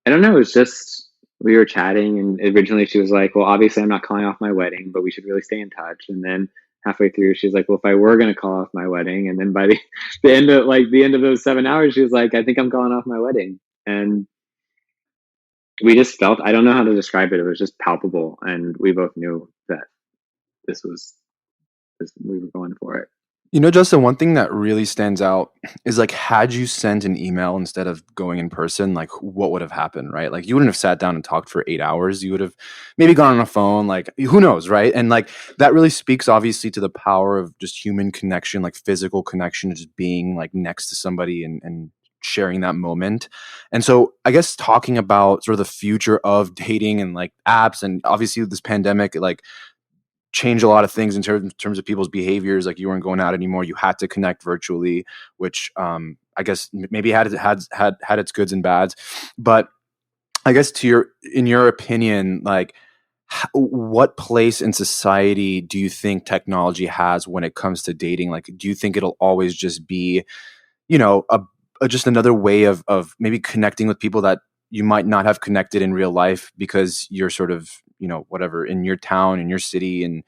I don't know, it was just, we were chatting, and originally she was like, well, obviously I'm not calling off my wedding, but we should really stay in touch. And then halfway through, she's like, well, if I were going to call off my wedding. And then by the end of those 7 hours, she was like, I think I'm calling off my wedding. And we just felt, I don't know how to describe it. It was just palpable. And we both knew that we were going for it. Justin, one thing that really stands out is had you sent an email instead of going in person, what would have happened, right? You wouldn't have sat down and talked for 8 hours. You would have maybe gone on a phone, who knows, right? And that really speaks obviously to the power of just human connection, physical connection, just being next to somebody and sharing that moment. And so I guess talking about sort of the future of dating and apps, and obviously this pandemic, change a lot of things in terms of people's behaviors. You weren't going out anymore. You had to connect virtually, which I guess maybe had its goods and bads. But I guess in your opinion, like, what place in society do you think technology has when it comes to dating? Like, do you think it'll always just be, just another way of maybe connecting with people that you might not have connected in real life because you're sort of, whatever, in your town, in your city, and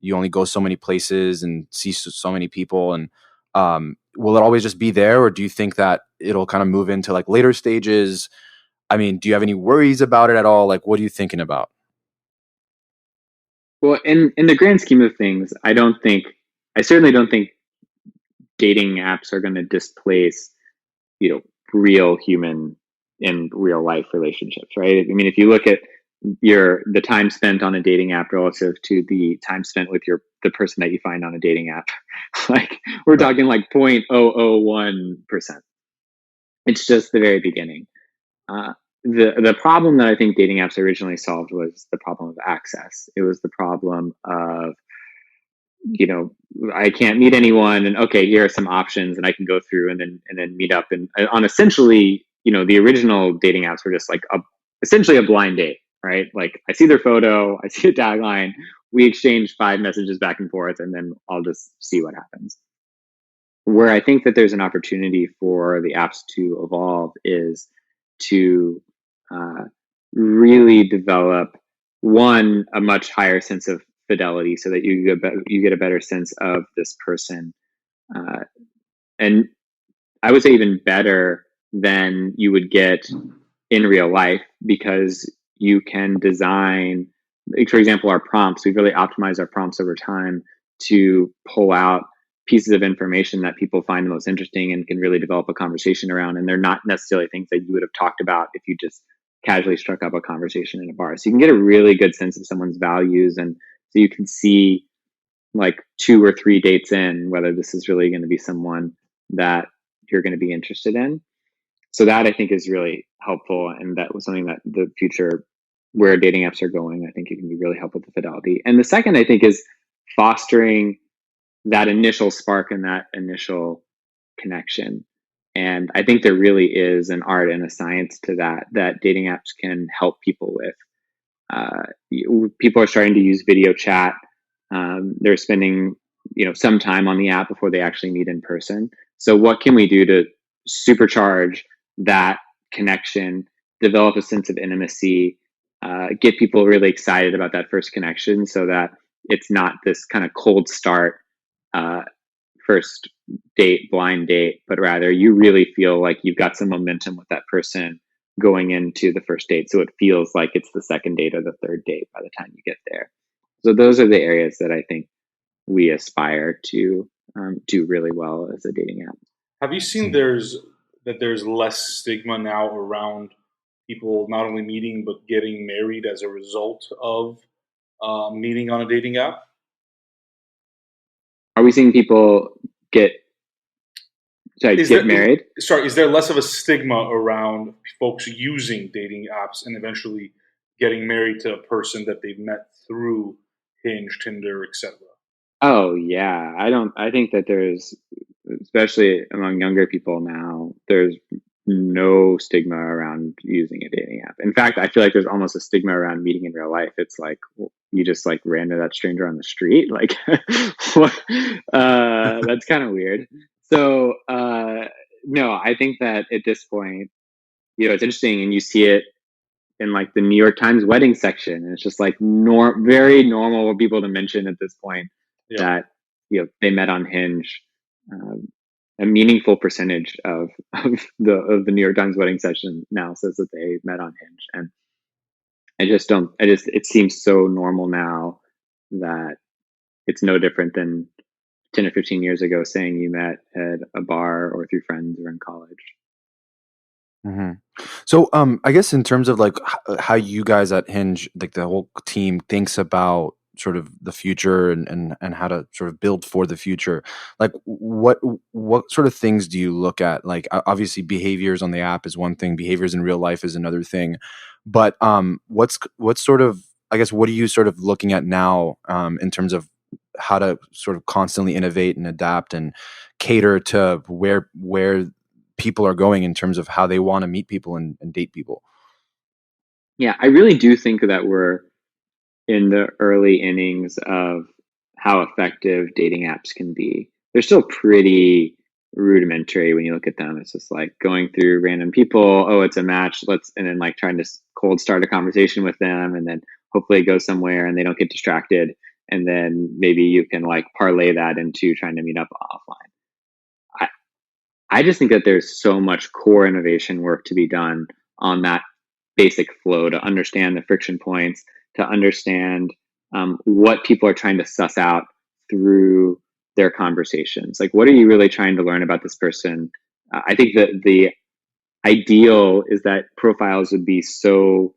you only go so many places and see so many people, and will it always just be there, or do you think that it'll kind of move into like later stages? I mean, do you have any worries about it at all? Like, what are you thinking about? Well, in the grand scheme of things, I certainly don't think dating apps are going to displace, you know, real human in real life relationships, right? I mean, if you look at the time spent on a dating app relative to the time spent with the person that you find on a dating app, like we're Right. talking like 0.001%. It's just the very beginning. Uh, the problem that I think dating apps originally solved was the problem of access. It was the problem of, you know, I can't meet anyone, and okay, here are some options, and I can go through and then meet up and on essentially, the original dating apps were just like essentially a blind date, right? Like I see their photo, I see a tagline, we exchange 5 messages back and forth, and then I'll just see what happens. Where I think that there's an opportunity for the apps to evolve is to uh, really develop a much higher sense of fidelity, so that you get a better sense of this person, uh, and I would say even better than you would get in real life, because you can design, like, for example, our prompts. We've really optimized our prompts over time to pull out pieces of information that people find the most interesting and can really develop a conversation around. And they're not necessarily things that you would have talked about if you just casually struck up a conversation in a bar. So you can get a really good sense of someone's values. And so you can see, like 2 or 3 dates in, whether this is really going to be someone that you're going to be interested in. So that I think is really helpful, and that was something that the future, where dating apps are going, I think it can be really helpful with the fidelity. And the second, I think, is fostering that initial spark and that initial connection. And I think there really is an art and a science to that dating apps can help people with. People are starting to use video chat. They're spending, some time on the app before they actually meet in person. So what can we do to supercharge that connection, develop a sense of intimacy, get people really excited about that first connection, so that it's not this kind of cold start, uh, first date, blind date, but rather you really feel like you've got some momentum with that person going into the first date. So it feels like it's the second date or the third date by the time you get there. So those are the areas that I think we aspire to do really well as a dating app. Have you seen there's less stigma now around people not only meeting but getting married as a result of meeting on a dating app? Are we seeing people get get married? Is there less of a stigma around folks using dating apps and eventually getting married to a person that they've met through Hinge, Tinder, etc.? Oh yeah, I think that there's, especially among younger people now, there's no stigma around using a dating app. In fact, I feel like there's almost a stigma around meeting in real life. It's like, well, you just like ran to that stranger on the street, like what? That's kind of weird. So no, I think that at this point, it's interesting, and you see it in like the New York Times wedding section, and it's just like very normal for people to mention at this point Yeah. that they met on Hinge. Um, a meaningful percentage of the New York Times wedding section now says that they met on Hinge, and it seems so normal now that it's no different than 10 or 15 years ago saying you met at a bar or through friends or in college. Hmm. So, I guess in terms of like how you guys at Hinge, like the whole team thinks about sort of the future and how to sort of build for the future, like what sort of things do you look at? Like obviously behaviors on the app is one thing, behaviors in real life is another thing, but what's sort of, I guess, what are you sort of looking at now in terms of how to sort of constantly innovate and adapt and cater to where people are going in terms of how they want to meet people and date people? Yeah, I really do think that we're in the early innings of how effective dating apps can be. They're still pretty rudimentary when you look at them. It's just like going through random people. Oh, it's a match. And then like trying to cold start a conversation with them, and then hopefully it goes somewhere and they don't get distracted. And then maybe you can like parlay that into trying to meet up offline. I just think that there's so much core innovation work to be done on that basic flow to understand the friction points, to understand what people are trying to suss out through their conversations. Like, what are you really trying to learn about this person? I think that the ideal is that profiles would be so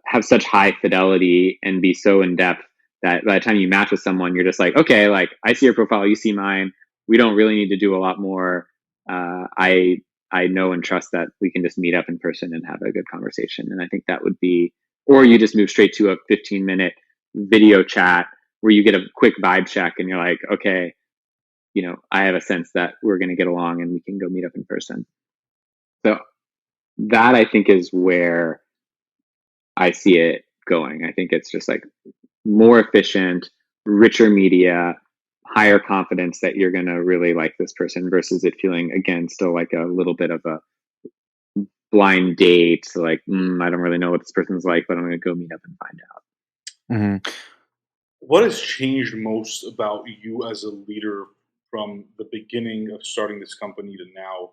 have such high fidelity and be so in depth that by the time you match with someone, you're just like, okay, like I see your profile, you see mine. We don't really need to do a lot more. I know and trust that we can just meet up in person and have a good conversation. And I think that would be, or you just move straight to a 15-minute video chat where you get a quick vibe check and you're like, okay, I have a sense that we're going to get along and we can go meet up in person. So that I think is where I see it going. I think it's just like more efficient, richer media, higher confidence that you're going to really like this person versus it feeling, again, still like a little bit of a blind date. Like, I don't really know what this person's like, but I'm going to go meet up and find out. Mm-hmm. What has changed most about you as a leader from the beginning of starting this company to now,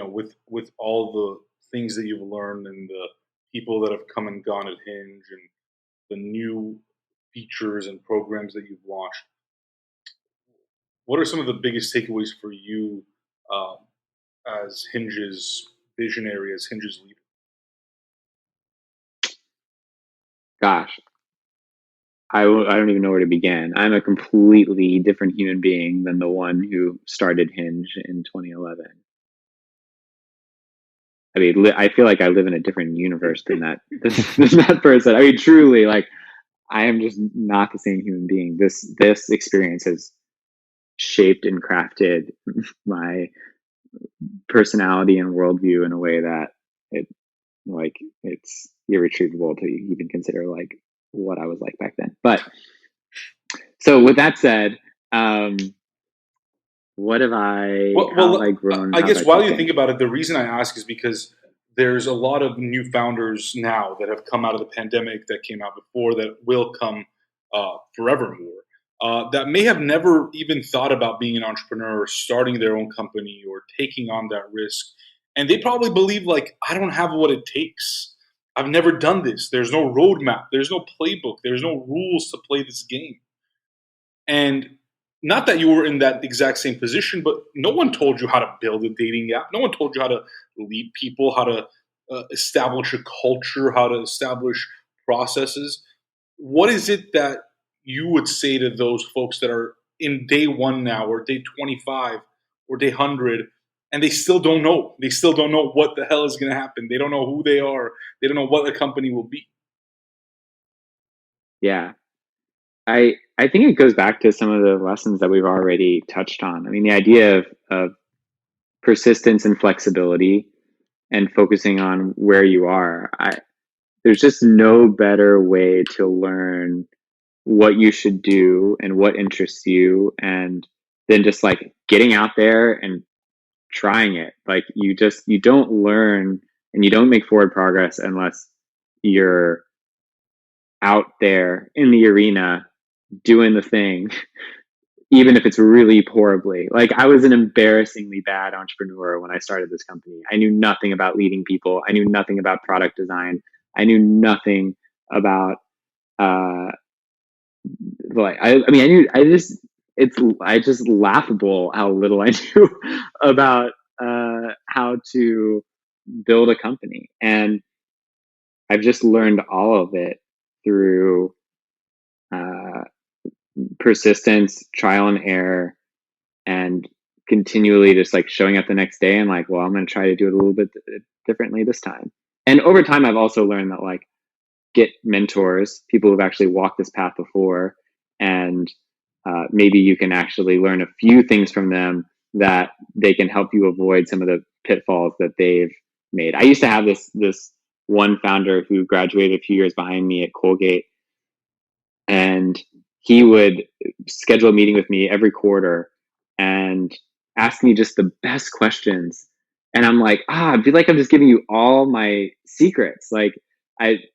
with all the things that you've learned and the people that have come and gone at Hinge and the new features and programs that you've launched? What are some of the biggest takeaways for you um, as Hinge's visionary, as Hinge's leader? Gosh, I don't even know where to begin. I'm a completely different human being than the one who started Hinge in 2011. I mean, I feel like I live in a different universe than that than that person. I mean, truly, like I am just not the same human being. This experience has shaped and crafted my personality and worldview in a way that it's irretrievable to even consider like what I was like back then. But so with that said, what have I? How have I grown? I How have guess I while you changed? think about it, the reason I ask is because there's a lot of new founders now that have come out of the pandemic, that came out before, that will come forevermore, that may have never even thought about being an entrepreneur or starting their own company or taking on that risk. And they probably believe, like, I don't have what it takes. I've never done this. There's no roadmap. There's no playbook. There's no rules to play this game. And not that you were in that exact same position, but no one told you how to build a dating app. No one told you how to lead people, how to establish a culture, how to establish processes. What is it that you would say to those folks that are in day one now, or day 25, or day 100, and they still don't know? They still don't know what the hell is going to happen. They don't know who they are. They don't know what the company will be. Yeah, I think it goes back to some of the lessons that we've already touched on. I mean, the idea of persistence and flexibility and focusing on where you are. There's just no better way to learn what you should do and what interests you, and then just like getting out there and trying it. Like you don't learn and you don't make forward progress unless you're out there in the arena doing the thing, even if it's really horribly. Like I was an embarrassingly bad entrepreneur when I started this company. I knew nothing about leading people. I knew nothing about product design. I knew nothing about I just laughable how little I knew about how to build a company. And I've just learned all of it through uh, persistence, trial and error, and continually just like showing up the next day and like, well, I'm going to try to do it a little bit differently this time. And over time, I've also learned that like get mentors, people who've actually walked this path before, and maybe you can actually learn a few things from them that they can help you avoid some of the pitfalls that they've made. I used to have this one founder who graduated a few years behind me at Colgate, and he would schedule a meeting with me every quarter and ask me just the best questions. And I'm like, I feel like I'm just giving you all my secrets. Like,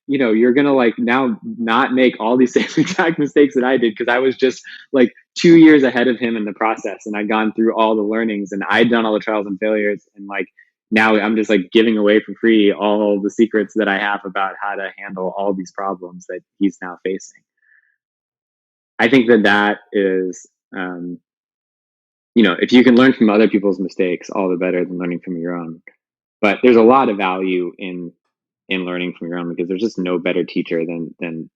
you're gonna like now not make all these same exact mistakes that I did, because I was just like 2 years ahead of him in the process, and I'd gone through all the learnings and I'd done all the trials and failures, and like now I'm just like giving away for free all the secrets that I have about how to handle all these problems that he's now facing. I think that is, if you can learn from other people's mistakes, all the better than learning from your own. But there's a lot of value in learning from your own, because there's just no better teacher than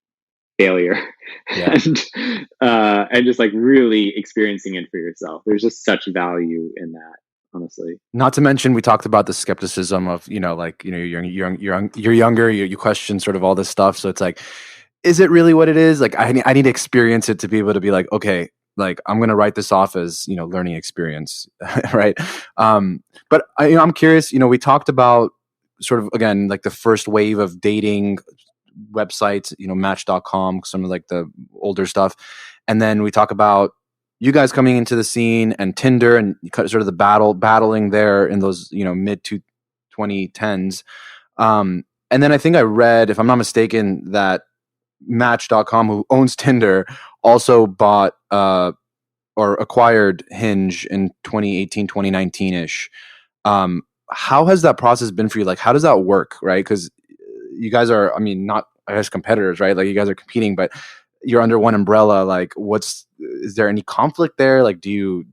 failure. Yeah. and just like really experiencing it for yourself. There's just such value in that, honestly. Not to mention, we talked about the skepticism of, you're younger, you question sort of all this stuff. So it's like, is it really what it is? Like, I need to experience it to be able to be like, okay, like I'm going to write this off as, learning experience. Right. But I'm curious, we talked about sort of, again, like the first wave of dating websites, match.com, some of like the older stuff. And then we talk about you guys coming into the scene and Tinder and sort of the battling there in those, mid to 2010s. And then I think I read, if I'm not mistaken, that Match.com, who owns Tinder, also bought or acquired Hinge in 2018, 2019-ish. How has that process been for you? Like, how does that work, right? Because you guys are, not, I guess, competitors, right? Like, you guys are competing, but you're under one umbrella. Like, is there any conflict there? Like, do you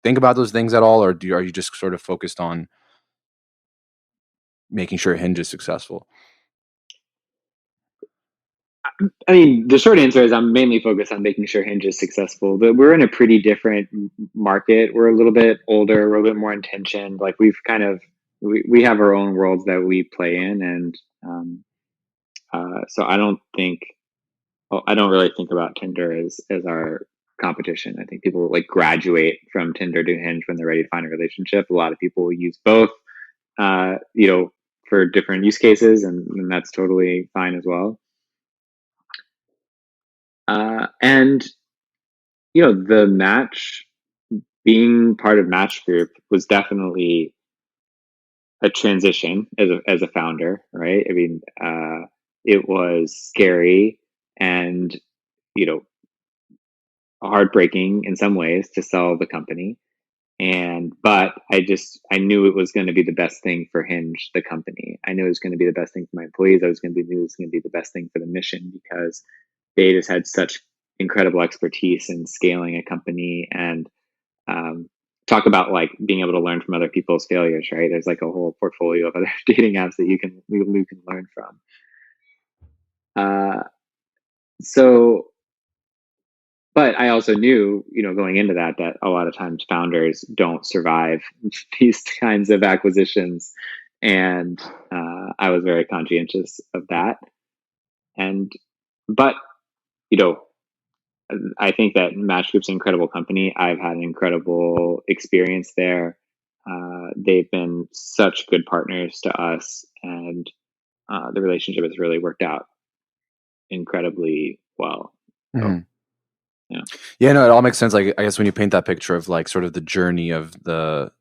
think about those things at all? Or are you just sort of focused on making sure Hinge is successful? I mean, the short answer is I'm mainly focused on making sure Hinge is successful, but we're in a pretty different market. We're a little bit older, we're a little bit more intentioned. Like we have our own worlds that we play in. And so I don't really think about Tinder as our competition. I think people like graduate from Tinder to Hinge when they're ready to find a relationship. A lot of people use both, for different use cases, and that's totally fine as well. And the Match, being part of Match Group was definitely a transition as a founder, right? I mean, it was scary and heartbreaking in some ways to sell the company, but I knew it was going to be the best thing for Hinge, the company. I knew it was going to be the best thing for my employees. Knew it was going to be the best thing for the mission, because they just had such incredible expertise in scaling a company. And talk about like being able to learn from other people's failures, right? There's like a whole portfolio of other dating apps that you can learn from. But I also knew, going into that a lot of times founders don't survive these kinds of acquisitions. And I was very conscientious of that. But I think that Match Group's an incredible company. I've had an incredible experience there. They've been such good partners to us, and the relationship has really worked out incredibly well. Mm-hmm. Yeah, no, it all makes sense. Like, I guess when you paint that picture of like sort of the journey of the,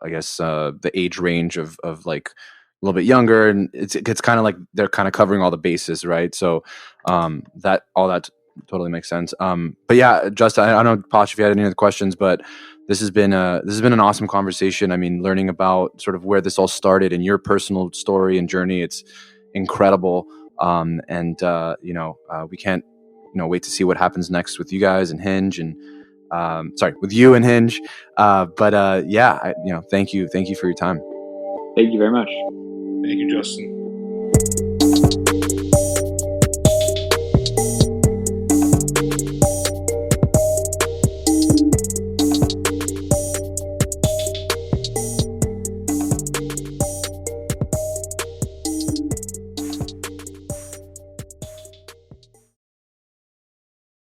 I guess the age range of like a little bit younger, and it's kind of like they're kind of covering all the bases, right? So that totally makes sense. But yeah, Justin, I don't know, Posh, if you had any other questions, but this has been an awesome conversation. I mean, learning about sort of where this all started and your personal story and journey, it's incredible. We can't wait to see what happens next with you guys and Hinge, and with you and Hinge. Thank you for your time. Thank you very much. Thank you, Justin.